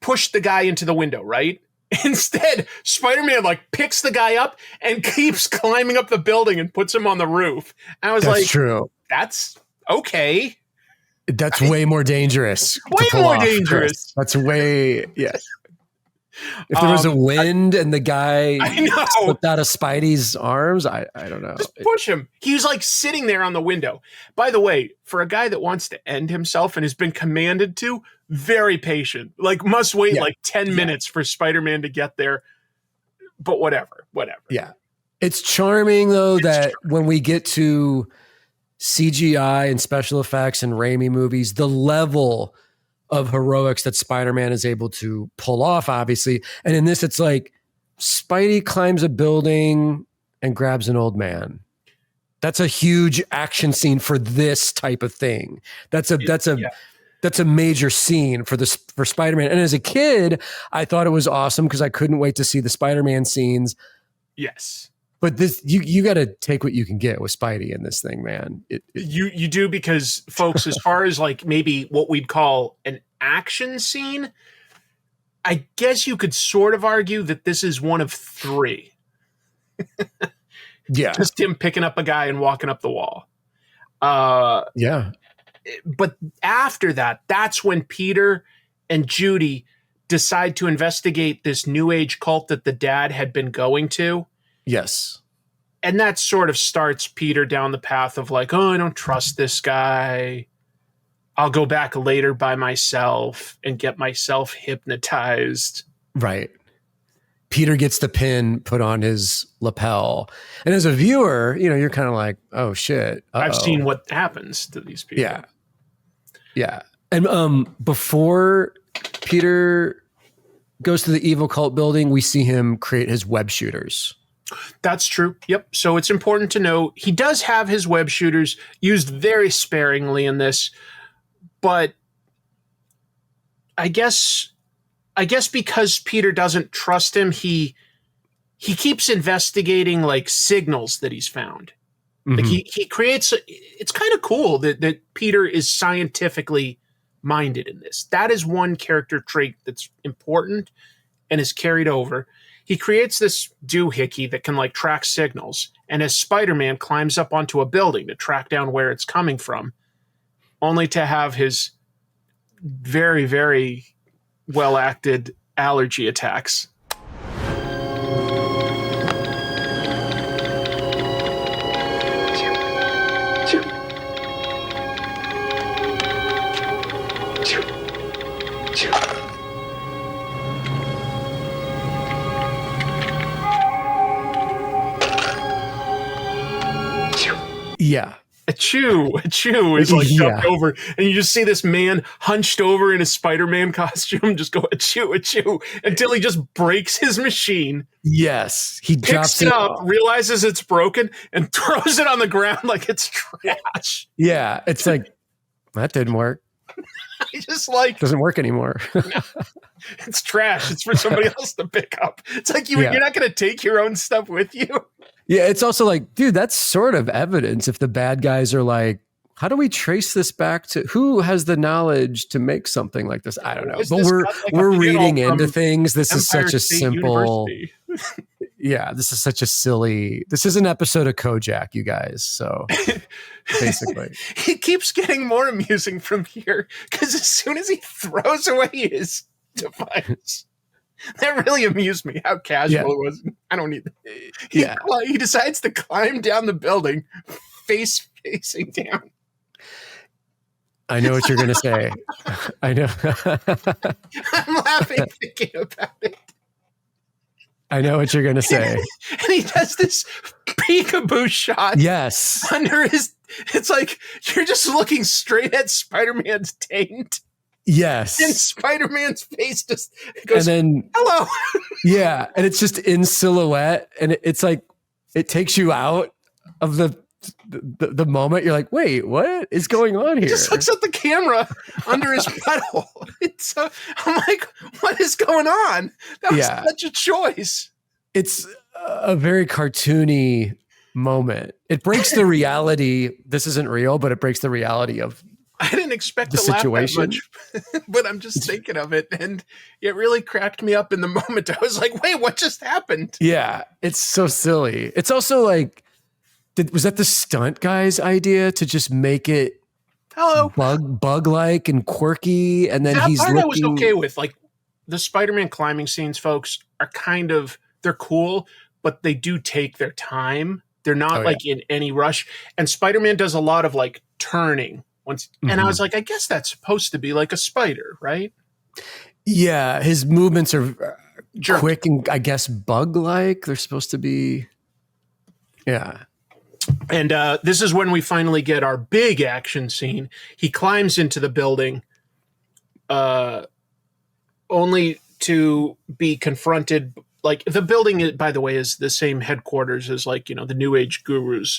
pushed the guy into the window, right? Instead, Spider-Man like picks the guy up and keeps climbing up the building and puts him on the roof. And I was That's like, true. That's okay. That's way more dangerous. Way more dangerous. That's way, yeah. If there was a wind and the guy slipped out of Spidey's arms, I don't know. Just push him. He was like sitting there on the window. By the way, for a guy that wants to end himself and has been commanded to, very patient. Like must wait like 10 minutes for Spider-Man to get there. But whatever. Yeah. It's charming though when we get to CGI and special effects and Raimi movies, the level of heroics that Spider-Man is able to pull off, obviously. And in this, it's like Spidey climbs a building and grabs an old man. That's a huge action scene for this type of thing. That's a major scene for Spider-Man. And as a kid, I thought it was awesome because I couldn't wait to see the Spider-Man scenes. Yes. But this, you got to take what you can get with Spidey in this thing, man. You do, because folks, as far as like maybe what we'd call an action scene, I guess you could sort of argue that this is one of three. Yeah. Just him picking up a guy and walking up the wall. Yeah. But after that, that's when Peter and Judy decide to investigate this new age cult that the dad had been going to. Yes. And that sort of starts Peter down the path of like, oh, I don't trust this guy. I'll go back later by myself and get myself hypnotized. Right. Peter gets the pin put on his lapel. And as a viewer, you're kind of like, oh shit. I've seen what happens to these people. Yeah. Yeah. And before Peter goes to the evil cult building, we see him create his web shooters. That's true. Yep. So it's important to know he does have his web shooters used very sparingly in this, but I guess because Peter doesn't trust him, he keeps investigating like signals that he's found. Mm-hmm. Like he creates. It's kind of cool that Peter is scientifically minded in this. That is one character trait that's important and is carried over. He creates this doohickey that can like track signals, and as Spider-Man climbs up onto a building to track down where it's coming from, only to have his very, very well acted allergy attacks. Yeah. Achoo is like jumped over, and you just see this man hunched over in a Spider-Man costume just go achoo until he just breaks his machine. Yes. He picks it up, realizes it's broken, and throws it on the ground like it's trash. Yeah. It's like, that didn't work. He just like doesn't work anymore. No, it's trash. It's for somebody else to pick up. It's like you're not going to take your own stuff with you. Yeah, it's also like, dude, that's sort of evidence if the bad guys are like, how do we trace this back to who has the knowledge to make something like this? I don't know. But we're reading into things. This is such a simple. Yeah, this is such a silly. This is an episode of Kojak, you guys. So basically, it keeps getting more amusing from here because as soon as he throws away his device. That really amused me, how casual it was. I don't need that. He decides to climb down the building, face facing down. I know what you're going to say. I know. I'm laughing thinking about it. I know what you're going to say. And he does this peekaboo shot. Yes. Under his, it's like you're just looking straight at Spider-Man's taint. Yes. And Spider-Man's face just goes, and then, hello. Yeah. And it's just in silhouette. And it's like, it takes you out of the moment. You're like, wait, what is going on here? He just looks at the camera under his pedal. I'm like, what is going on? That was such a choice. It's a very cartoony moment. It breaks the reality. This isn't real, but it breaks the reality of I didn't expect the to laugh situation. that much, but I'm just thinking of it, and it really cracked me up in the moment. I was like, "Wait, what just happened?" Yeah, it's so silly. It's also like, was that the stunt guy's idea to just make it bug-like and quirky? And then that part I was okay with. Like the Spider-Man climbing scenes, folks, are they're cool, but they do take their time. They're not in any rush. And Spider-Man does a lot of like turning once. And I was like, I guess that's supposed to be like a spider, right? Yeah, his movements are quick and I guess bug-like. They're supposed to be. Yeah. And this is when we finally get our big action scene. He climbs into the building, only to be confronted. Like the building, by the way, is the same headquarters as like, the New Age Guru's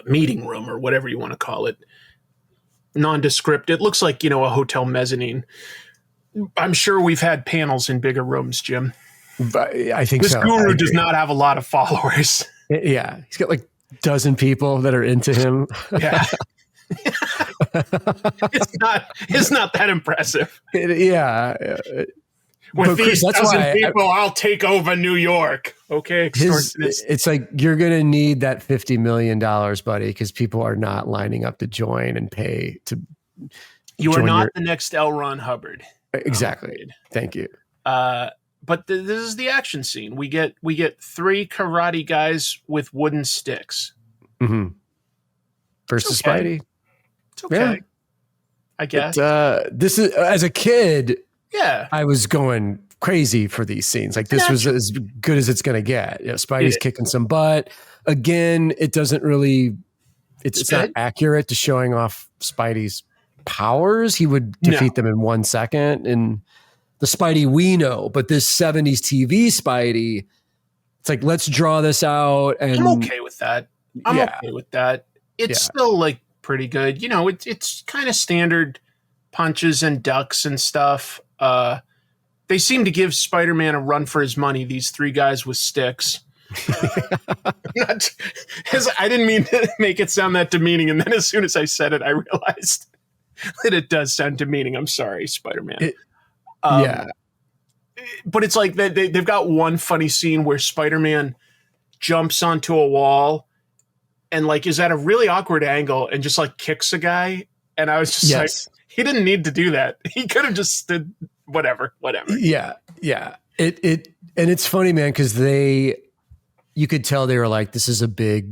meeting room or whatever you want to call it. Nondescript. It looks like, a hotel mezzanine. I'm sure we've had panels in bigger rooms, Jim. But I think this guru does not have a lot of followers. Yeah. He's got like a dozen people that are into him. Yeah. It's not that impressive. With these dozen people, I'll take over New York. Okay, extortionist. It's like you're going to need that $50 million, buddy, because people are not lining up to join and pay to. You are not the next L. Ron Hubbard. Exactly. Thank you. But this is the action scene. We get 3 karate guys with wooden sticks. Mm-hmm. Versus Spidey. It's okay. Yeah. I guess. This is as a kid. Yeah, I was going crazy for these scenes. Like this was as good as it's going to get. Spidey's kicking some butt. Again, it doesn't really. It's not accurate to showing off Spidey's powers. He would defeat them in 1 second, and the Spidey we know. But this 70s TV Spidey, it's like let's draw this out. And I'm okay with that. Okay with that. It's still like pretty good. It's kind of standard punches and ducks and stuff. They seem to give Spider-Man a run for his money, these 3 guys with sticks. I didn't mean to make it sound that demeaning, and then as soon as I said it, I realized that it does sound demeaning. I'm sorry, Spider-Man. But it's like they've got one funny scene where Spider-Man jumps onto a wall and like is at a really awkward angle and just like kicks a guy. And I was just like, he didn't need to do that. He could have just stood whatever. Yeah. And it's funny, man, because you could tell they were like, this is a big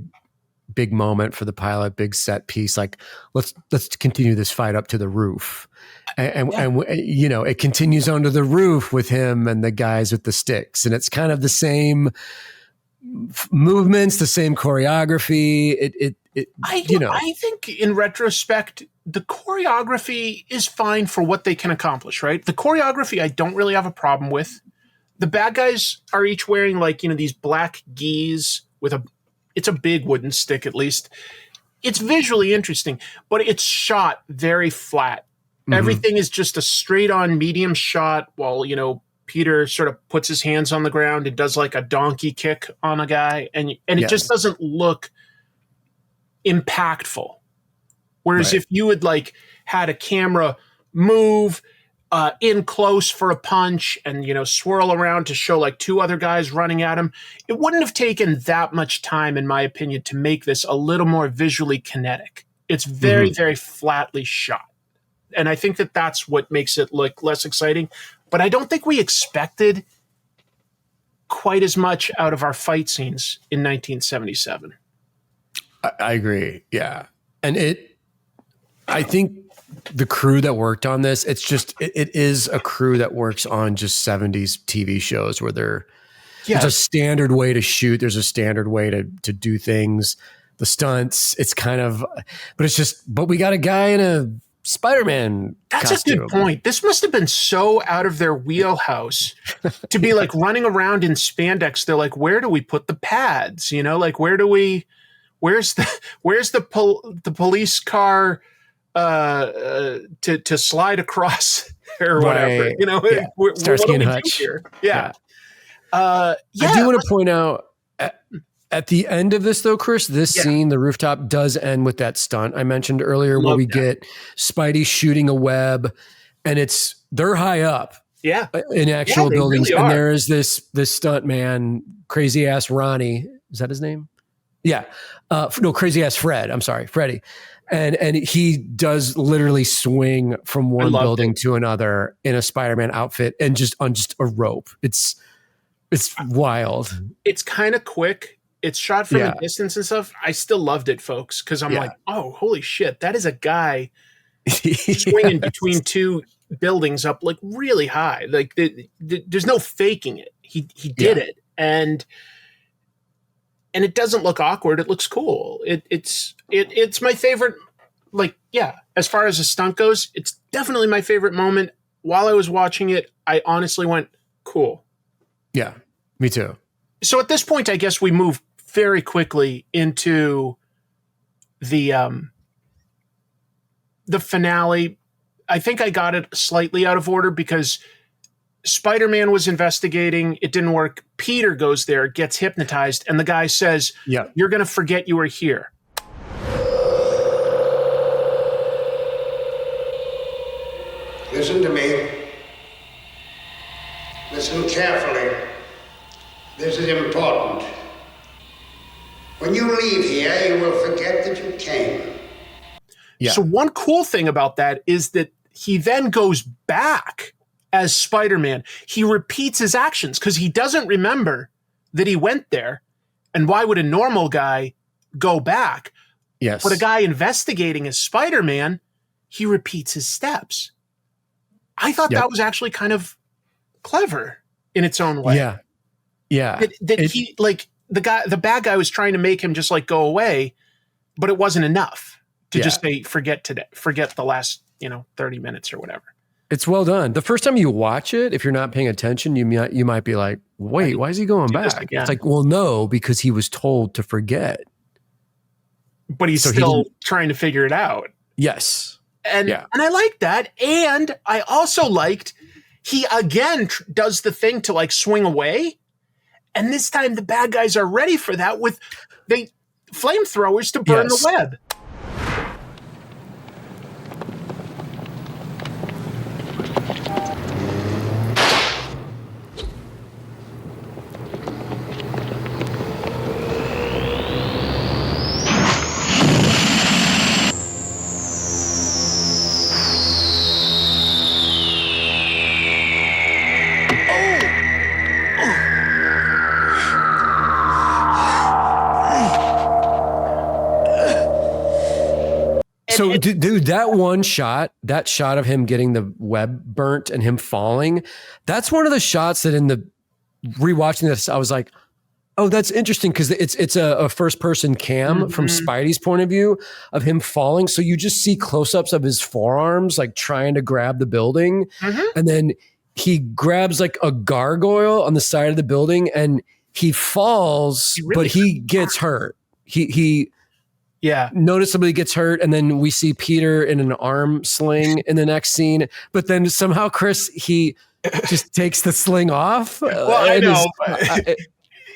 moment for the pilot, big set piece. Like, let's continue this fight up to the roof. And it continues onto the roof with him and the guys with the sticks. And it's kind of the same movements, the same choreography. I think in retrospect, the choreography is fine for what they can accomplish, right? The choreography I don't really have a problem with. The bad guys are each wearing like, these black gis with it's a big wooden stick at least. It's visually interesting, but it's shot very flat. Mm-hmm. Everything is just a straight on medium shot while, Peter sort of puts his hands on the ground and does like a donkey kick on a guy. And it just doesn't look impactful. Whereas if you had like had a camera move in close for a punch and, swirl around to show like 2 other guys running at him, it wouldn't have taken that much time, in my opinion, to make this a little more visually kinetic. It's very, very flatly shot. And I think that that's what makes it look less exciting. But I don't think we expected quite as much out of our fight scenes in 1977. I agree. Yeah. And I think the crew that worked on this, it is a crew that works on just 70s TV shows where there's a standard way to shoot. There's a standard way to do things. The stunts, it's kind of, but we got a guy in a Spider-Man That's costume. A good point. This must have been so out of their wheelhouse to be like running around in spandex. They're like, where do we put the pads? Like where's the police car to slide across or whatever, Starsky and Hutch. Here? Yeah. I do want to point out At the end of this, though, Chris, this scene, the rooftop, does end with that stunt I mentioned earlier, where we get Spidey shooting a web, and they're high up, in actual buildings, really, and there is this stunt man, crazy ass Ronnie. Is that his name? Yeah, no, crazy ass Fred. I'm sorry, Freddie, and he does literally swing from one building to another in a Spider-Man outfit, and just on a rope. It's wild. It's kind of quick. It's shot from a distance and stuff. I still loved it, folks, because I'm like, oh, holy shit, that is a guy swinging between two buildings up like really high. Like there's no faking it. He did it, and it doesn't look awkward. It looks cool. It's my favorite. Like, as far as a stunt goes, it's definitely my favorite moment. While I was watching it, I honestly went, cool. Yeah, me too. So at this point, I guess we move very quickly into the finale. I think I got it slightly out of order because Spider-Man was investigating. It didn't work. Peter goes there, gets hypnotized, and the guy says, "You're going to forget you were here." Listen to me. Listen carefully. This is important. When you leave here, you will forget that you came. Yeah. So one cool thing about that is that he then goes back as Spider-Man. He repeats his actions because he doesn't remember that he went there. And why would a normal guy go back? Yes. But a guy investigating as Spider-Man, he repeats his steps. I thought that was actually kind of clever in its own way. Yeah. Yeah. He, like, the bad guy was trying to make him just like go away, but it wasn't enough to just say, forget the last, 30 minutes or whatever. It's well done. The first time you watch it, if you're not paying attention, you might be like, wait, why is he going back? It's like, well, no, because he was told to forget. But he's still trying to figure it out. Yes. And I like that. And I also liked he again does the thing to like swing away. And this time the bad guys are ready for that with the flamethrowers to burn the web. So, dude, that shot of him getting the web burnt and him falling, that's one of the shots that in the rewatching this, I was like, oh, that's interesting because it's a first person cam from Spidey's point of view of him falling. So you just see close-ups of his forearms, like trying to grab the building. And then he grabs like a gargoyle on the side of the building and he falls, but he gets hurt. He noticeably gets hurt, and then we see Peter in an arm sling in the next scene. But then somehow Chris, he just takes the sling off. Well, I know.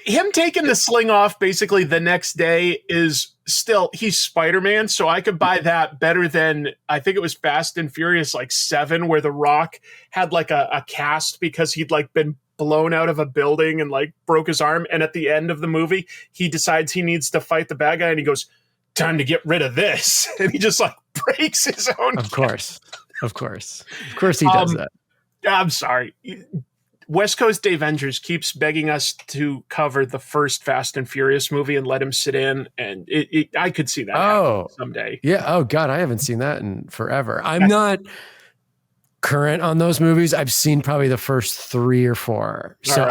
Him taking the sling off basically the next day is still, he's Spider-Man, so I could buy that better than, I think it was Fast and Furious like 7, where The Rock had like a cast because he'd like been blown out of a building and like broke his arm. And at the end of the movie, he decides he needs to fight the bad guy and he goes, time to get rid of this. And he just like breaks his own. Of course he does that. I'm sorry. West Coast Avengers keeps begging us to cover the first Fast and Furious movie and let him sit in. And I could see that happen someday. Yeah. Oh God. I haven't seen that in forever. I'm not current on those movies. I've seen probably the first 3 or 4. So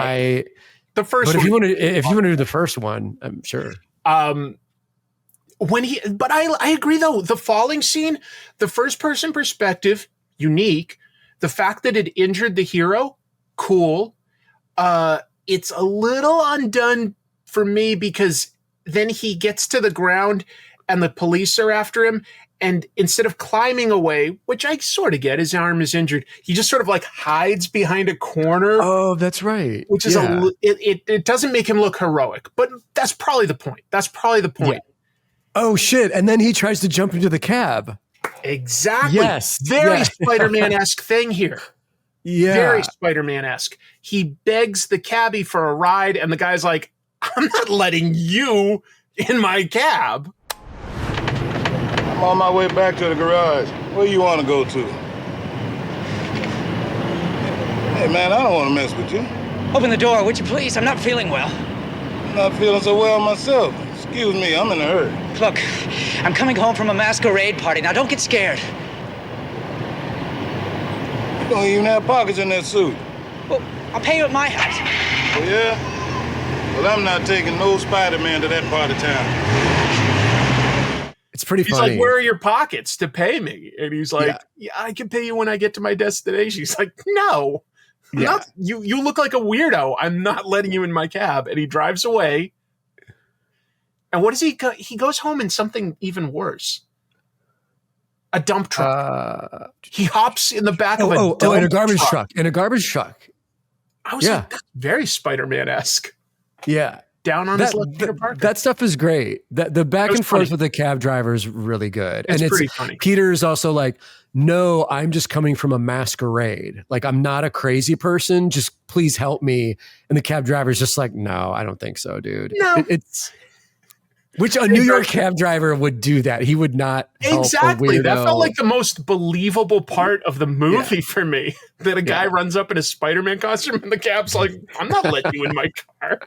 the first, but if you want to do the first one, I'm sure. But I agree though, the falling scene, the first person perspective, unique. The fact that it injured the hero, cool. It's a little undone for me because then he gets to the ground and the police are after him And instead of climbing away, which I sort of get, his arm is injured, he just sort of like hides behind a corner. Oh, that's right. Which is it doesn't make him look heroic, but that's probably the point. Yeah. Oh shit! And then he tries to jump into the cab. Exactly. Yes. Very Spider-Man-esque thing here. Yeah. Very Spider-Man-esque. He begs the cabbie for a ride, and the guy's like, "I'm not letting you in my cab." I'm on my way back to the garage. Where you want to go to? Hey, man, I don't want to mess with you. Open the door, would you please? I'm not feeling well. I'm not feeling so well myself. Excuse me, I'm in a hurry. Look, I'm coming home from a masquerade party. Now, don't get scared. You don't even have pockets in that suit. Well, I'll pay you at my house. Oh, yeah? Well, I'm not taking no Spider-Man to that part of town. It's pretty He's funny. like, "Where are your pockets to pay me?" And he's like, "Yeah, I can pay you when I get to my destination." He's like, "No, you look like a weirdo. I'm not letting you in my cab." And he drives away. And what does he go? He goes home in something even worse. A dump truck. He hops in the back of a dump in a garbage truck. In a garbage truck. I was like, very Spider-Man-esque. Yeah. Down on his luck, Peter Parker. That stuff is great. The back and forth funny. with the cab driver is really good. It's and pretty funny. Peter's also like, "No, I'm just coming from a masquerade. Like, I'm not a crazy person. Just please help me." And the cab driver's just like, "No, I don't think so, dude." No. It's which a New York cab driver would do that. He would not help Exactly. a weirdo. That felt like the most believable part of the movie for me. That a guy runs up in a Spider-Man costume and the cab's like, "I'm not letting you in my car."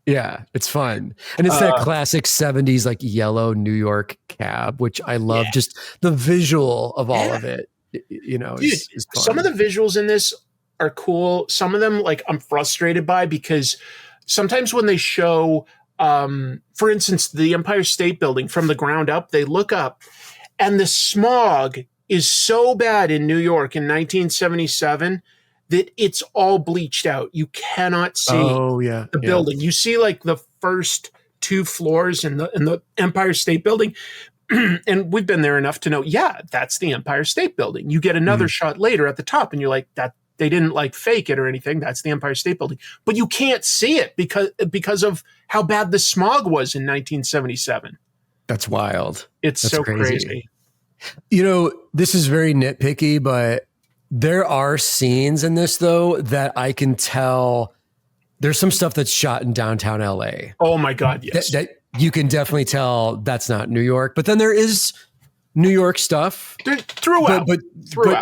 Yeah, it's fun. And it's that classic 70s like yellow New York cab, which I love. Just the visual of all of it, you know, Dude, is fun. some of the visuals in this are cool. Some of them, like, I'm frustrated by because sometimes when they show, for instance, the Empire State Building from the ground up, they look up and the smog is so bad in New York in 1977 that it's all bleached out. You cannot see the building. You see like the first two floors in the Empire State Building. And we've been there enough to know, that's the Empire State Building. You get another shot later at the top and you're like, that they didn't like fake it or anything. That's the Empire State Building. But you can't see it because of how bad the smog was in 1977. That's wild. That's so crazy. You know, this is very nitpicky, but there are scenes in this, though, that I can tell there's some stuff that's shot in downtown LA. Oh, my God, yes. That you can definitely tell that's not New York. But then there is New York stuff. Throughout. But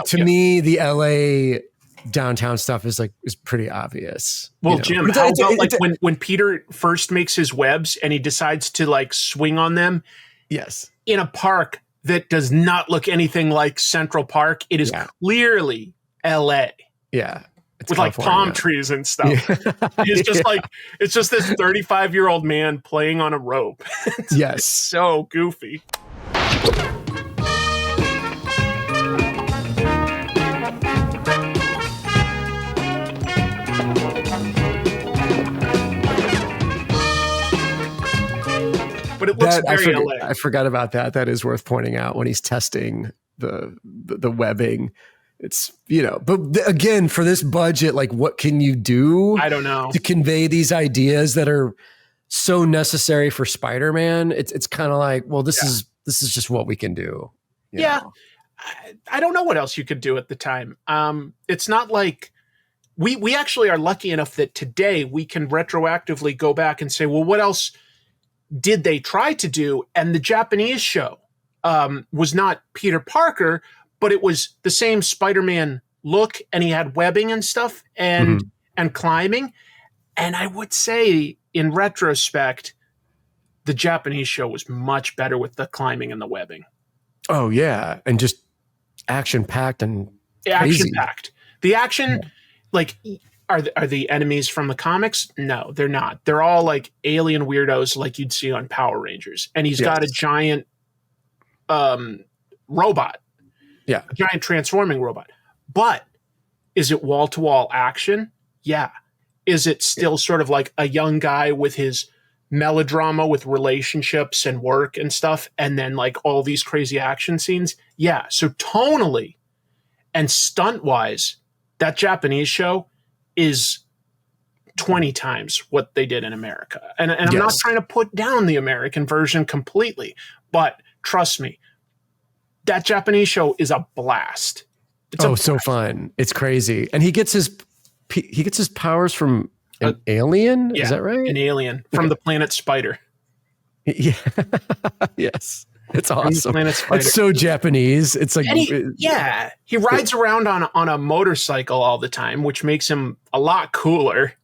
to me, the LA downtown stuff is pretty obvious. Well, you know? Jim, how about when Peter first makes his webs and he decides to like swing on them? Yes. In a park that does not look anything like Central Park. It is clearly LA. Yeah. With like palm trees and stuff. It's just this 35-year-old man playing on a rope. Yes. So goofy. But it looks very LA. I forgot about that. That is worth pointing out when he's testing the webbing. It's, you know, but again, for this budget, like what can you do? I don't know. To convey these ideas that are so necessary for Spider-Man. It's kind of like, well, this is just what we can do. You know? I don't know what else you could do at the time. It's not like we actually are lucky enough that today we can retroactively go back and say, well, what else did they try to do? And the Japanese show was not Peter Parker, but it was the same Spider-Man look, and he had webbing and stuff and climbing. And I would say, in retrospect, the Japanese show was much better with the climbing and the webbing. Oh yeah, and just action-packed and crazy. Action-packed. The action, like, are the enemies from the comics? No, they're not. They're all like alien weirdos like you'd see on Power Rangers. And he's got a giant robot. Yeah. A giant transforming robot. But is it wall-to-wall action? Yeah. Is it still sort of like a young guy with his melodrama with relationships and work and stuff, and then like all these crazy action scenes. Yeah. So tonally and stunt wise, that Japanese show is 20 times what they did in America. And I'm not trying to put down the American version completely, but trust me, that Japanese show is a blast. It's so fun. It's crazy. And he gets his powers from an alien. Yeah, is that right? An alien from the planet Spider. Yeah. Yes. It's awesome. It's so Japanese. It's like, he rides around on a motorcycle all the time, which makes him a lot cooler.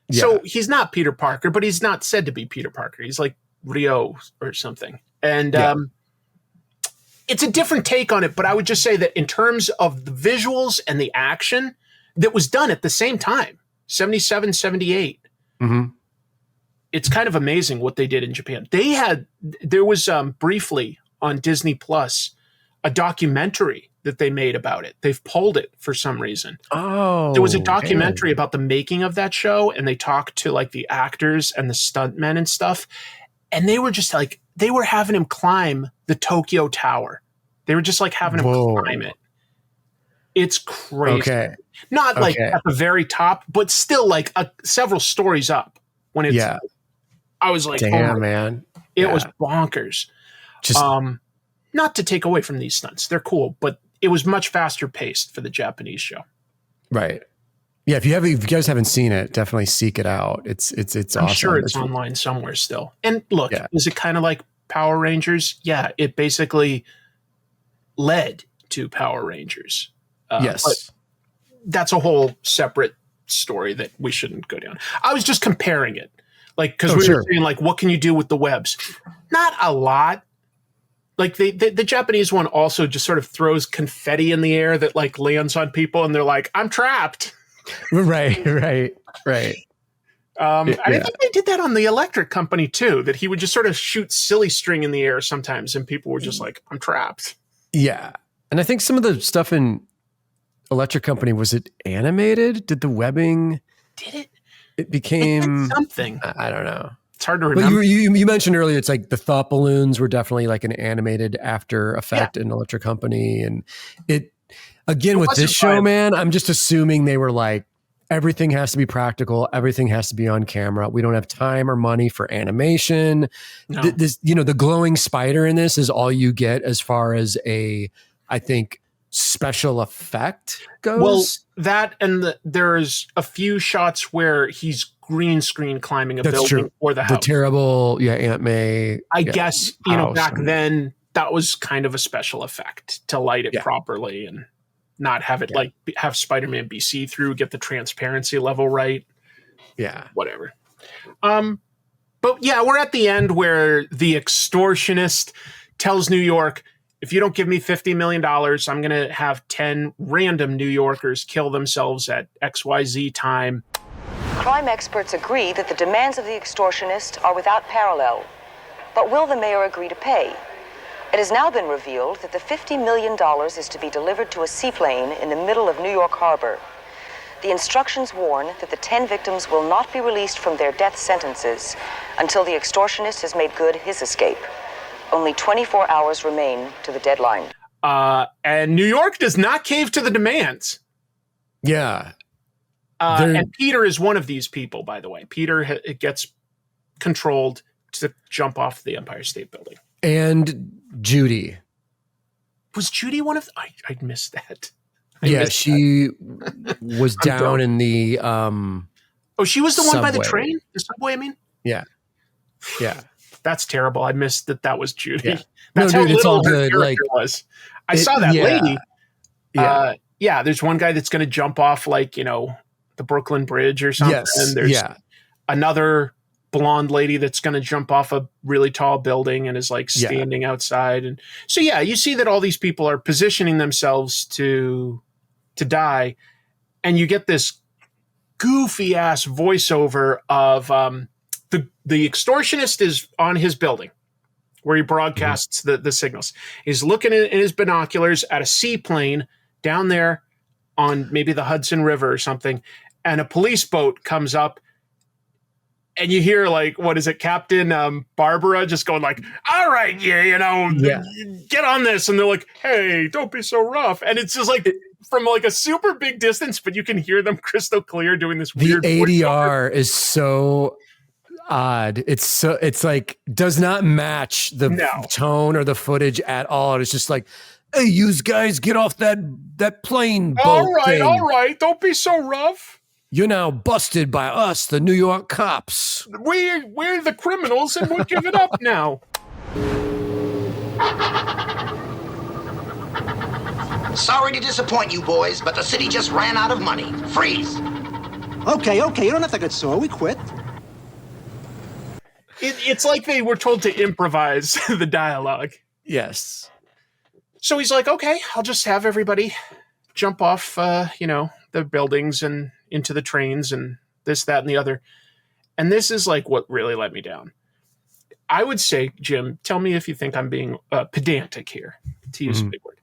Yeah. So he's not Peter Parker, but he's not said to be Peter Parker. He's like Rio or something. And it's a different take on it, but I would just say that in terms of the visuals and the action that was done at the same time, 77, 78, it's kind of amazing what they did in Japan. There was briefly on Disney Plus a documentary that they made about it. They've pulled it for some reason. Oh, there was a documentary about the making of that show, and they talked to like the actors and the stuntmen and stuff. And they were just like, they were having him climb the Tokyo Tower. They were just like having him climb it. It's crazy. Okay. Not like at the very top, but still like several stories up when it's, I was like, damn, man. It was bonkers. Just, not to take away from these stunts. They're cool, but it was much faster paced for the Japanese show. Right. Yeah. If you guys haven't seen it, definitely seek it out. It's awesome. I'm sure it's online somewhere still. And look, is it kind of like Power Rangers? Yeah. It basically led to Power Rangers. Yes. But that's a whole separate story that we shouldn't go down. I was just comparing it. Like, because we were saying, like, what can you do with the webs? Not a lot. Like, the Japanese one also just sort of throws confetti in the air that, like, lands on people, and they're like, I'm trapped. Right. I think they did that on the Electric Company, too, that he would just sort of shoot silly string in the air sometimes, and people were just like, I'm trapped. Yeah. And I think some of the stuff in Electric Company, was it animated? Did the webbing... Did it? It became something. I don't know. It's hard to remember. But you mentioned earlier, it's like the thought balloons were definitely like an animated after effect in Electric Company. And it with this show, man, I'm just assuming they were like, everything has to be practical. Everything has to be on camera. We don't have time or money for animation. No. This, the glowing spider in this is all you get as far as I think, special effect goes. Well, that and there's a few shots where he's green screen climbing a building or the house. The terrible, Aunt May. I guess, back then that was kind of a special effect to light it properly and not have it have Spider-Man be see-through, get the transparency level right. Yeah. Whatever. But yeah, we're at the end where the extortionist tells New York, if you don't give me $50 million, I'm going to have 10 random New Yorkers kill themselves at XYZ time. Crime experts agree that the demands of the extortionist are without parallel. But will the mayor agree to pay? It has now been revealed that the $50 million is to be delivered to a seaplane in the middle of New York Harbor. The instructions warn that the 10 victims will not be released from their death sentences until the extortionist has made good his escape. Only 24 hours remain to the deadline. And New York does not cave to the demands. Yeah. And Peter is one of these people, by the way. Peter gets controlled to jump off the Empire State Building. And Judy. Was Judy one of... I missed that. She was down in the... she was the one subway. by the train? The subway, I mean? Yeah. That's terrible. I missed that was Judy. Yeah. That's no, how dude, it's all good. Like was. I saw that lady. Yeah. There's one guy that's going to jump off the Brooklyn Bridge or something. Yes. And there's another blonde lady that's going to jump off a really tall building and is like standing outside. And so, you see that all these people are positioning themselves to die. And you get this goofy ass voiceover of, the extortionist is on his building where he broadcasts the signals. He's looking in his binoculars at a seaplane down there on maybe the Hudson River or something. And a police boat comes up And you hear like, what is it, Captain Barbara just going like, all right, get on this. And they're like, hey, don't be so rough. And it's just like from like a super big distance, but you can hear them crystal clear doing this weird ADR is so odd. It's like does not match the tone or the footage at all. It's just like, hey, you guys get off that plane boat all right, don't be so rough. You're now busted by us, the New York cops. We're the criminals and we'll give it up now. Sorry to disappoint you boys, but the city just ran out of money. Freeze. Okay, you don't have to get sore. We quit. It's like they were told to improvise the dialogue. Yes. So he's like, okay, I'll just have everybody jump off, the buildings and into the trains and this, that, and the other. And this is like what really let me down. I would say, Jim, tell me if you think I'm being pedantic here, to use a big word.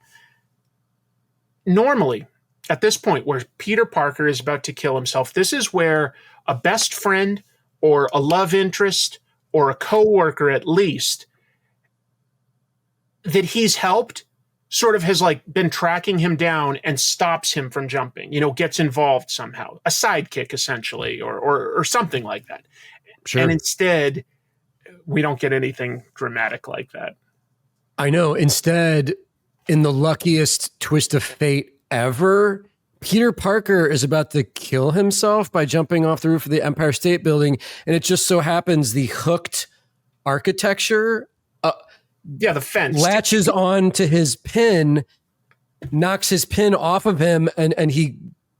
Normally, at this point where Peter Parker is about to kill himself, this is where a best friend or a love interest or a coworker, at least, that he's helped sort of has like been tracking him down and stops him from jumping, gets involved somehow, a sidekick essentially, or something like that. Sure. And instead, we don't get anything dramatic like that. I know. Instead, in the luckiest twist of fate ever, Peter Parker is about to kill himself by jumping off the roof of the Empire State Building. And it just so happens the hooked architecture the fence latches on to his pin, knocks his pin off of him, and he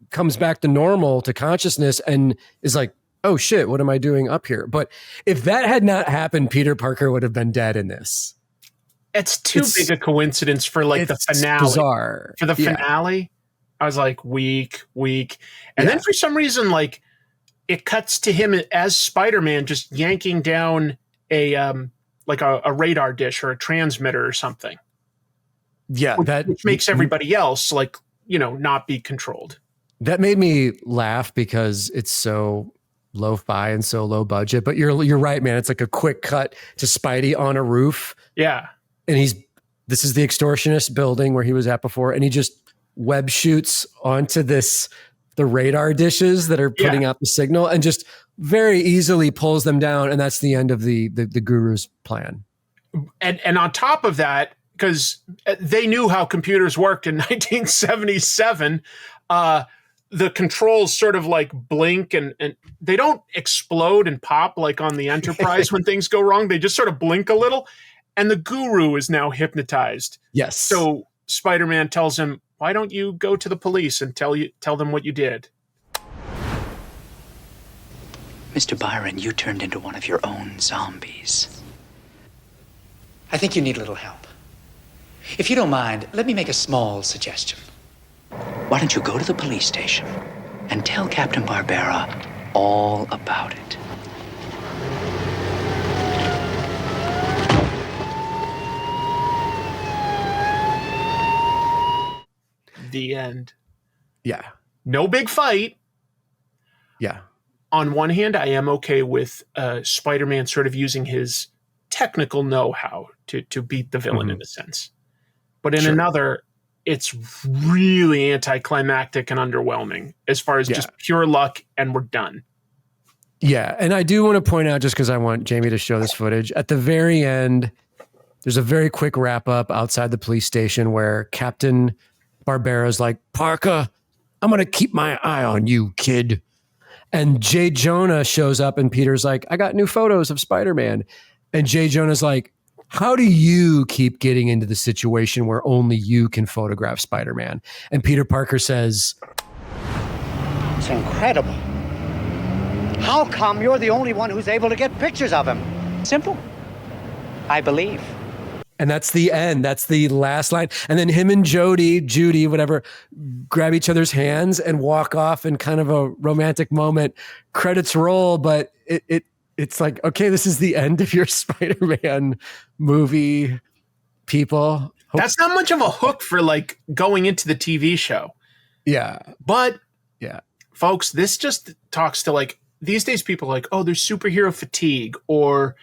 comes back to normal, to consciousness, and is like, oh shit, what am I doing up here? But if that had not happened, Peter Parker would have been dead in this. It's too big a coincidence for like the finale. Bizarre. For the finale, I was like, weak. And then for some reason, like, it cuts to him as Spider-Man just yanking down a radar dish or a transmitter or something. Yeah. Which makes everybody else not be controlled. That made me laugh because it's so lo-fi and so low budget, but you're right, man. It's like a quick cut to Spidey on a roof. Yeah. And this is the extortionist building where he was at before. And he just web shoots onto the radar dishes that are putting out the signal and just very easily pulls them down. And that's the end of the guru's plan. And on top of that, because they knew how computers worked in 1977, the controls sort of like blink and they don't explode and pop like on the Enterprise when things go wrong. They just sort of blink a little. And the guru is now hypnotized. Yes. So Spider-Man tells him, why don't you go to the police and tell them what you did? Mr. Byron, you turned into one of your own zombies. I think you need a little help. If you don't mind, let me make a small suggestion. Why don't you go to the police station and tell Captain Barbera all about it? The end. Yeah. No big fight. Yeah. On one hand, I am okay with Spider-Man sort of using his technical know-how to beat the villain in a sense. But in another, it's really anticlimactic and underwhelming as far as just pure luck and we're done. Yeah. And I do want to point out, just because I want Jamie to show this footage, at the very end, there's a very quick wrap up outside the police station where Captain Barbera's like, Parker, I'm going to keep my eye on you, kid. And J. Jonah shows up and Peter's like, I got new photos of Spider-Man. And J. Jonah's like, how do you keep getting into the situation where only you can photograph Spider-Man? And Peter Parker says, it's incredible. How come you're the only one who's able to get pictures of him? Simple. I believe. And that's the end. That's the last line. And then him and Judy, whatever, grab each other's hands and walk off in kind of a romantic moment. Credits roll, but it's like, okay, this is the end of your Spider-Man movie, people. That's not much of a hook for like going into the TV show. Yeah. But yeah, folks, this just talks to like these days people are like, oh, there's superhero fatigue, or,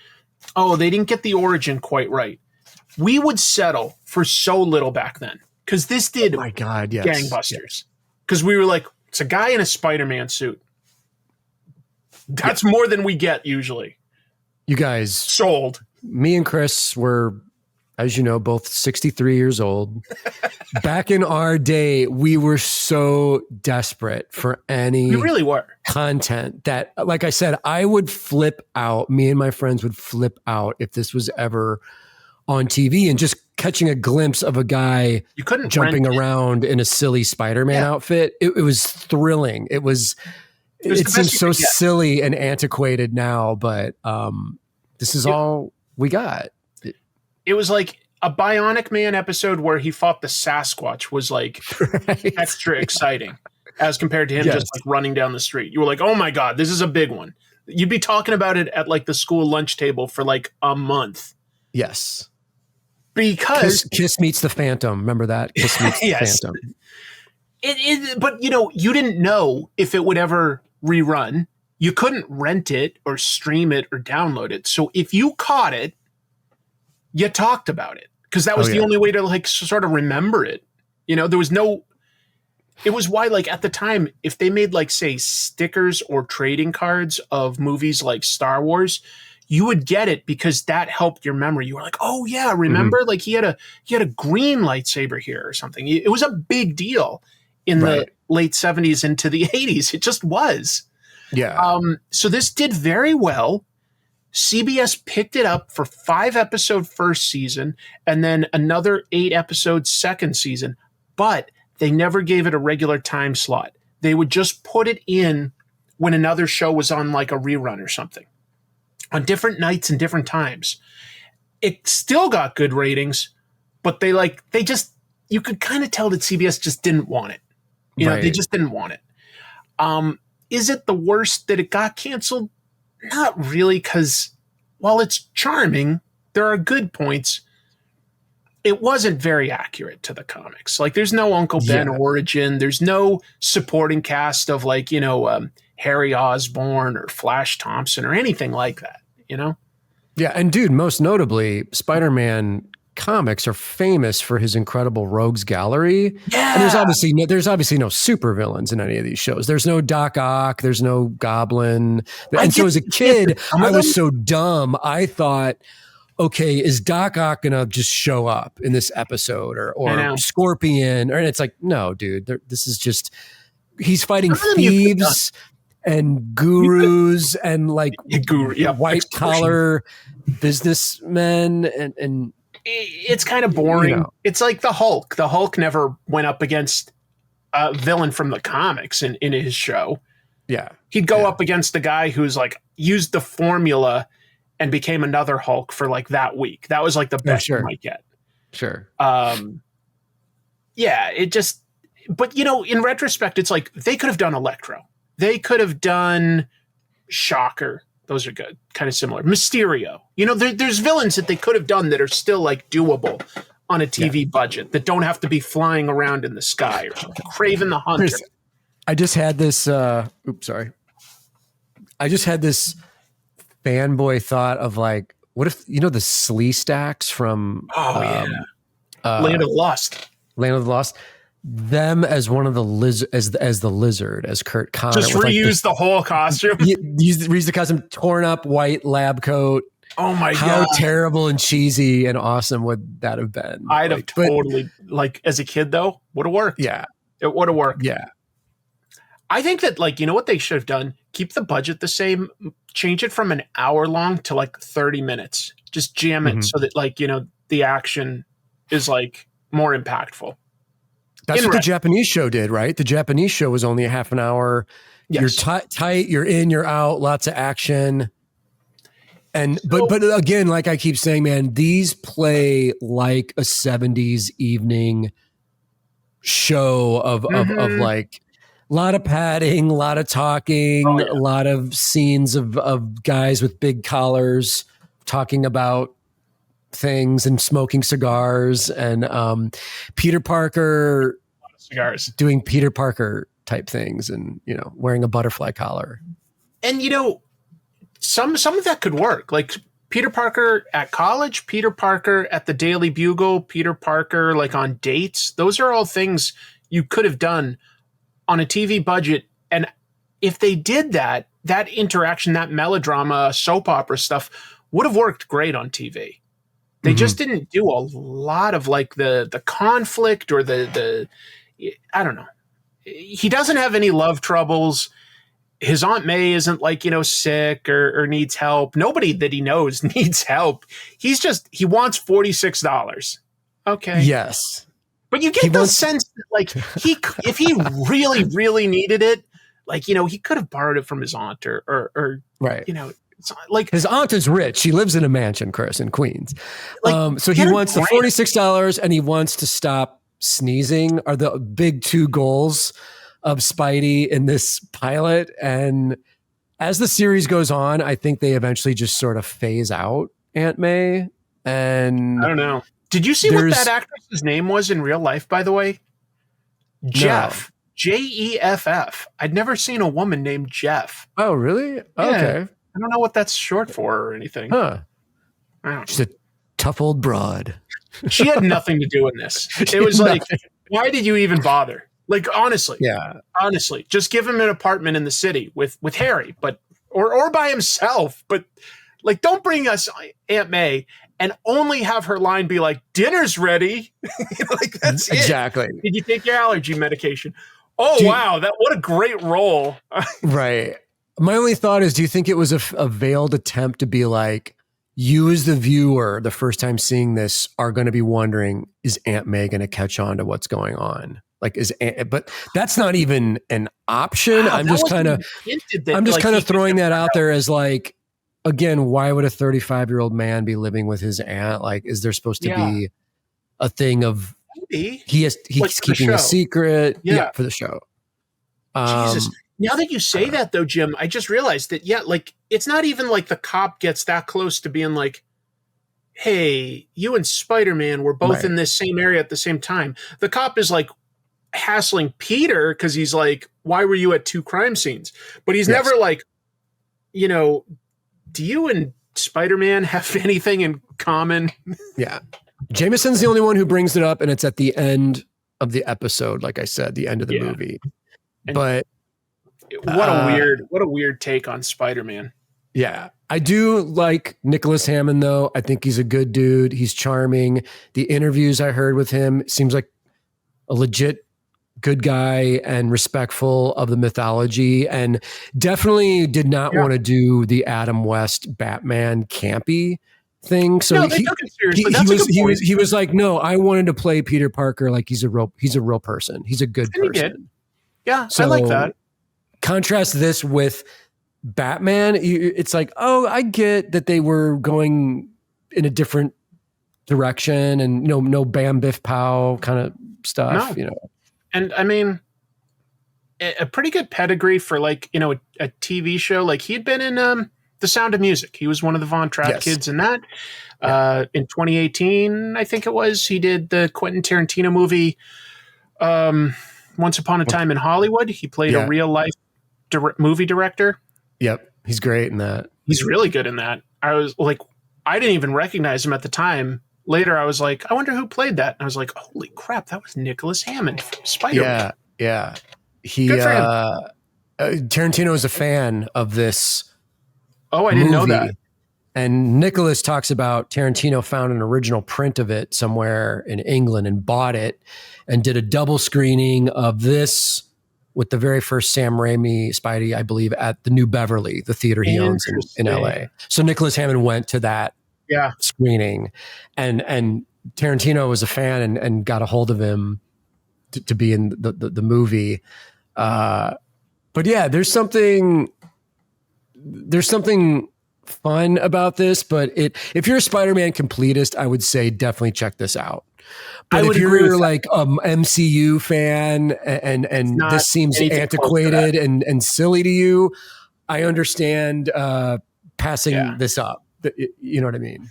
oh, they didn't get the origin quite right. We would settle for so little back then because this did gangbusters. Because we were like, it's a guy in a Spider-Man suit. That's more than we get usually. You guys sold. Me and Chris were, as you know, both 63 years old. Back in our day, we were so desperate for any you really were. content that, like I said, I would flip out. Me and my friends would flip out if this was ever on TV, and just catching a glimpse of a guy you couldn't jumping around in a silly Spider-Man outfit. It was thrilling. It seems so silly and antiquated now, but this is all we got. It was like a Bionic Man episode where he fought the Sasquatch was like extra exciting as compared to him just like running down the street. You were like, oh my God, this is a big one. You'd be talking about it at like the school lunch table for like a month. Yes. Because Kiss meets the Phantom. Remember that? Kiss meets the Phantom. But you didn't know if it would ever rerun. You couldn't rent it or stream it or download it. So if you caught it, you talked about it because that was the only way to like sort of remember it. There was no, it was why like at the time, if they made like say stickers or trading cards of movies like Star Wars, you would get it because that helped your memory. You were like, oh yeah, remember? Like he had a green lightsaber here or something. It was a big deal in the late 70s into the 80s. It just was. Yeah. So this did very well. CBS picked it up for 5-episode first season and then another 8-episode second season, but they never gave it a regular time slot. They would just put it in when another show was on like a rerun or something on different nights and different times. It still got good ratings, but you could kind of tell that CBS just didn't want it. They just didn't want it. Is it the worst that it got canceled? Not really, because while it's charming, there are good points. It wasn't very accurate to the comics. Like, there's no Uncle Ben origin. There's no supporting cast of like, Harry Osborn or Flash Thompson or anything like that, Yeah, and dude, most notably, Spider-Man comics are famous for his incredible rogues gallery. Yeah. And there's obviously no supervillains in any of these shows. There's no Doc Ock, there's no Goblin. And so as a kid, I was so dumb. I thought, okay, is Doc Ock gonna just show up in this episode or Scorpion? And it's like, no, dude, this is just, he's fighting thieves and gurus and like white collar businessmen and it's kind of boring. It's like the Hulk. The Hulk never went up against a villain from the comics in his show. Yeah. He'd go up against a guy who's like used the formula and became another Hulk for like that week. That was like the best you might get. Sure. Yeah, it just, but in retrospect, it's like they could have done Electro. They could have done Shocker. Those are good. Kind of similar. Mysterio. There's villains that they could have done that are still like doable on a TV budget that don't have to be flying around in the sky or something. Craven the Hunter. I just had this, I just had this fanboy thought of like, what if, the Slee Stacks from Land of the Lost. Land of the Lost. Them as one of the as the lizard, as Kurt Connor. Just reuse the whole costume. Reuse the costume, torn up white lab coat. Oh my God. How terrible and cheesy and awesome would that have been? I'd have totally, as a kid though, would have worked. Yeah. It would have worked. Yeah. I think that what they should have done? Keep the budget the same, change it from an hour long to like 30 minutes. Just jam it so that the action is like more impactful. That's what the Japanese show did, right? The Japanese show was only a half an hour. Yes. You're tight, you're in, you're out, lots of action. And but again, like I keep saying, man, these play like a 70s evening show of like a lot of padding, a lot of talking, a lot of scenes of guys with big collars talking about things and smoking cigars and Peter Parker cigars doing Peter Parker type things and wearing a butterfly collar. And some of that could work. Like Peter Parker at college, Peter Parker at the Daily Bugle, Peter Parker like on dates. Those are all things you could have done on a TV budget. And if they did that interaction, that melodrama, soap opera stuff would have worked great on TV. They just didn't do a lot of like the conflict or the I don't know. He doesn't have any love troubles. His Aunt May isn't like, sick or needs help. Nobody that he knows needs help. He wants $46. Okay. Yes. But you get the sense that like if he really, really needed it, like, he could have borrowed it from his aunt or right. Like his aunt is rich. She lives in a mansion, Chris, in Queens. So he wants the $46 and he wants to stop sneezing are the big two goals of Spidey in this pilot. And as the series goes on, I think they eventually just sort of phase out Aunt May. And I don't know. Did you see what that actress's name was in real life, by the way? Jeff. No. Jeff. I'd never seen a woman named Jeff. Oh, really? Okay. I don't know what that's short for or anything. Huh. I don't know. She's a tough old broad. She had nothing to do in this. It was like, why did you even bother? Like, honestly. Yeah. Honestly. Just give him an apartment in the city with Harry, but or by himself. But like, don't bring us Aunt May and only have her line be like, dinner's ready. Like, that's exactly. It. Did you take your allergy medication? Oh, wow. What a great role. Right. My only thought is, do you think it was a veiled attempt to be like, you as the viewer, the first time seeing this, are going to be wondering, is Aunt May going to catch on to what's going on? Like, but that's not even an option. Wow, I'm just kind of throwing that out there as like, again, why would a 35-year-old man be living with his aunt? Like, is there supposed to be a thing of he's keeping a secret? Yeah, for the show. Jesus. Now that you say that, though, Jim, I just realized that, like, it's not even like the cop gets that close to being like, hey, you and Spider-Man were both in this same area at the same time. The cop is like hassling Peter because he's like, why were you at two crime scenes? But he's never like, do you and Spider-Man have anything in common? Yeah. Jameson's the only one who brings it up, and it's at the end of the episode, like I said, the end of the movie. But what a weird take on Spider-Man. Yeah. I do like Nicholas Hammond, though. I think he's a good dude. He's charming. The interviews I heard with him seems like a legit good guy and respectful of the mythology, and definitely did not want to do the Adam West Batman campy thing. So he was like, no, I wanted to play Peter Parker like he's a real person. He's a good person. He did. Yeah, so I like that. Contrast this with Batman. It's like, oh, I get that they were going in a different direction and no bam biff pow kind of stuff, And I mean, a pretty good pedigree for like, a TV show. Like he'd been in The Sound of Music. He was one of the Von Trapp kids in that. In 2018, I think it was, he did the Quentin Tarantino movie, Once Upon a Time in Hollywood. He played a real life movie director. Yep. He's great in that. He's really good in that. I was like, I didn't even recognize him at the time. Later, I was like, I wonder who played that. And I was like, holy crap, that was Nicholas Hammond from Spider-Man. Yeah. He, Tarantino is a fan of this. Oh, I didn't know that. And Nicholas talks about Tarantino found an original print of it somewhere in England and bought it and did a double screening of this with the very first Sam Raimi Spidey, I believe, at the New Beverly, the theater he owns in LA. So Nicholas Hammond went to that screening, and Tarantino was a fan and got a hold of him to be in the movie. But yeah, there's something fun about this, but if you're a Spider-Man completist, I would say definitely check this out. But if you're like MCU fan and this seems antiquated and silly to you, I understand passing this up. You know what I mean?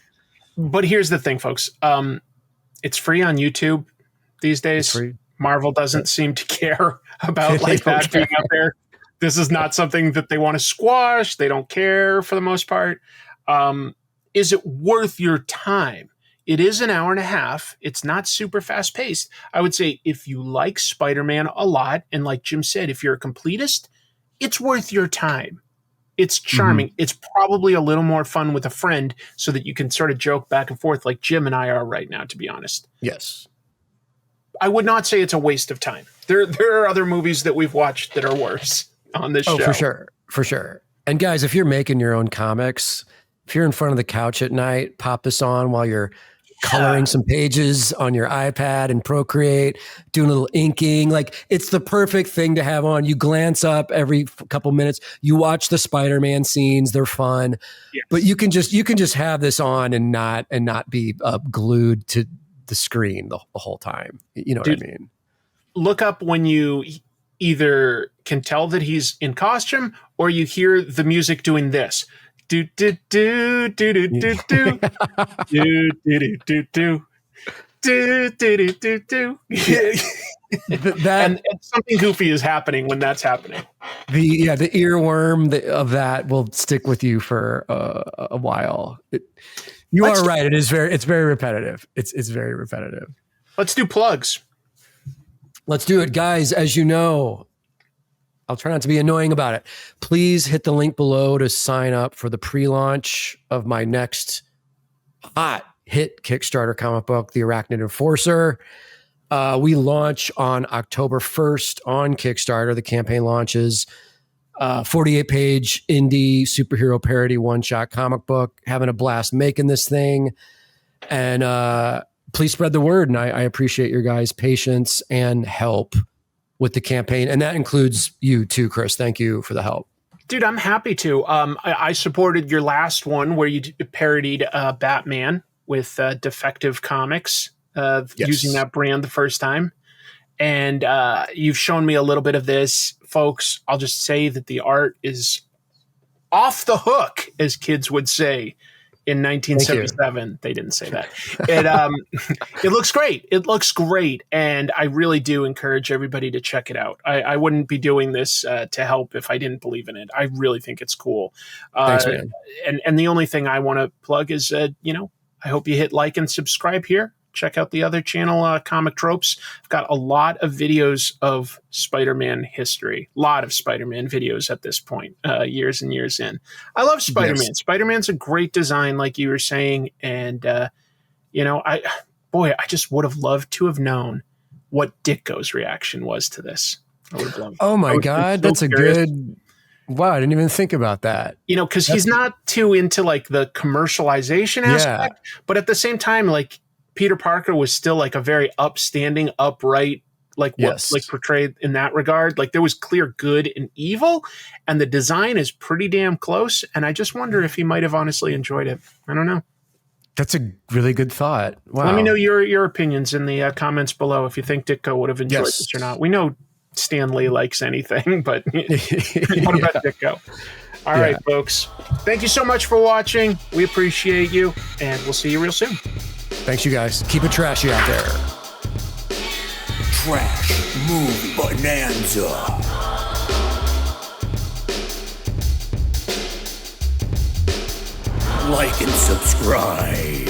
But here's the thing, folks. It's free on YouTube these days. Marvel doesn't seem to care about like that being up there. This is not something that they want to squash. They don't care for the most part. Is it worth your time? It is an hour and a half. It's not super fast paced. I would say if you like Spider-Man a lot, and like Jim said, if you're a completist, it's worth your time. It's charming. Mm-hmm. It's probably a little more fun with a friend so that you can sort of joke back and forth like Jim and I are right now, to be honest. Yes. I would not say it's a waste of time. There are other movies that we've watched that are worse on this show. Oh, for sure. And guys, if you're making your own comics, if you're in front of the couch at night, pop this on while you're coloring some pages on your iPad and Procreate, doing a little inking. Like, it's the perfect thing to have on. You glance up every couple minutes. You watch the Spider-Man scenes; they're fun. Yes. But you can just have this on and not be glued to the screen the whole time. You know what I mean? Look up when you either can tell that he's in costume or you hear the music doing this. Do do do do do do do do do do do do do do do. And something goofy is happening when that's happening. The earworm of that will stick with you for a while. You are right. It's very repetitive. It's very repetitive. Let's do plugs. Let's do it, guys. As you know, I'll try not to be annoying about it. Please hit the link below to sign up for the pre-launch of my next hot hit Kickstarter comic book, The Arachnid Enforcer. We launch on October 1st on Kickstarter. The campaign launches. 48-page indie superhero parody one-shot comic book. Having a blast making this thing. And please spread the word. And I appreciate your guys' patience and help with the campaign. And that includes you too, Chris. Thank you for the help. Dude, I'm happy to. I supported your last one where you parodied Batman with Defective Comics, using that brand the first time. And you've shown me a little bit of this. Folks, I'll just say that the art is off the hook, as kids would say. In 1977, they didn't say that. It looks great. It looks great. And I really do encourage everybody to check it out. I wouldn't be doing this to help if I didn't believe in it. I really think it's cool. Thanks, man. And the only thing I want to plug is, I hope you hit like and subscribe here. Check out the other channel, Comic Tropes. I've got a lot of videos of Spider-Man history. A lot of Spider-Man videos at this point, years and years in. I love Spider-Man. Yes. Spider-Man's a great design, like you were saying. And, I just would have loved to have known what Ditko's reaction was to this. I would have loved. Oh, my God. That's a good... Wow, I didn't even think about that. Because he's not too into, like, the commercialization aspect. But at the same time, like, Peter Parker was still like a very upstanding, upright, like portrayed in that regard. Like there was clear good and evil, and the design is pretty damn close. And I just wonder if he might have honestly enjoyed it. I don't know. That's a really good thought. Wow. Let me know your opinions in the comments below if you think Ditko would have enjoyed this or not. We know Stan Lee likes anything, but what about Ditko? All right, folks. Thank you so much for watching. We appreciate you, and we'll see you real soon. Thanks, you guys. Keep it trashy out there. Trash Movie Bonanza. Like and subscribe.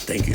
Thank you.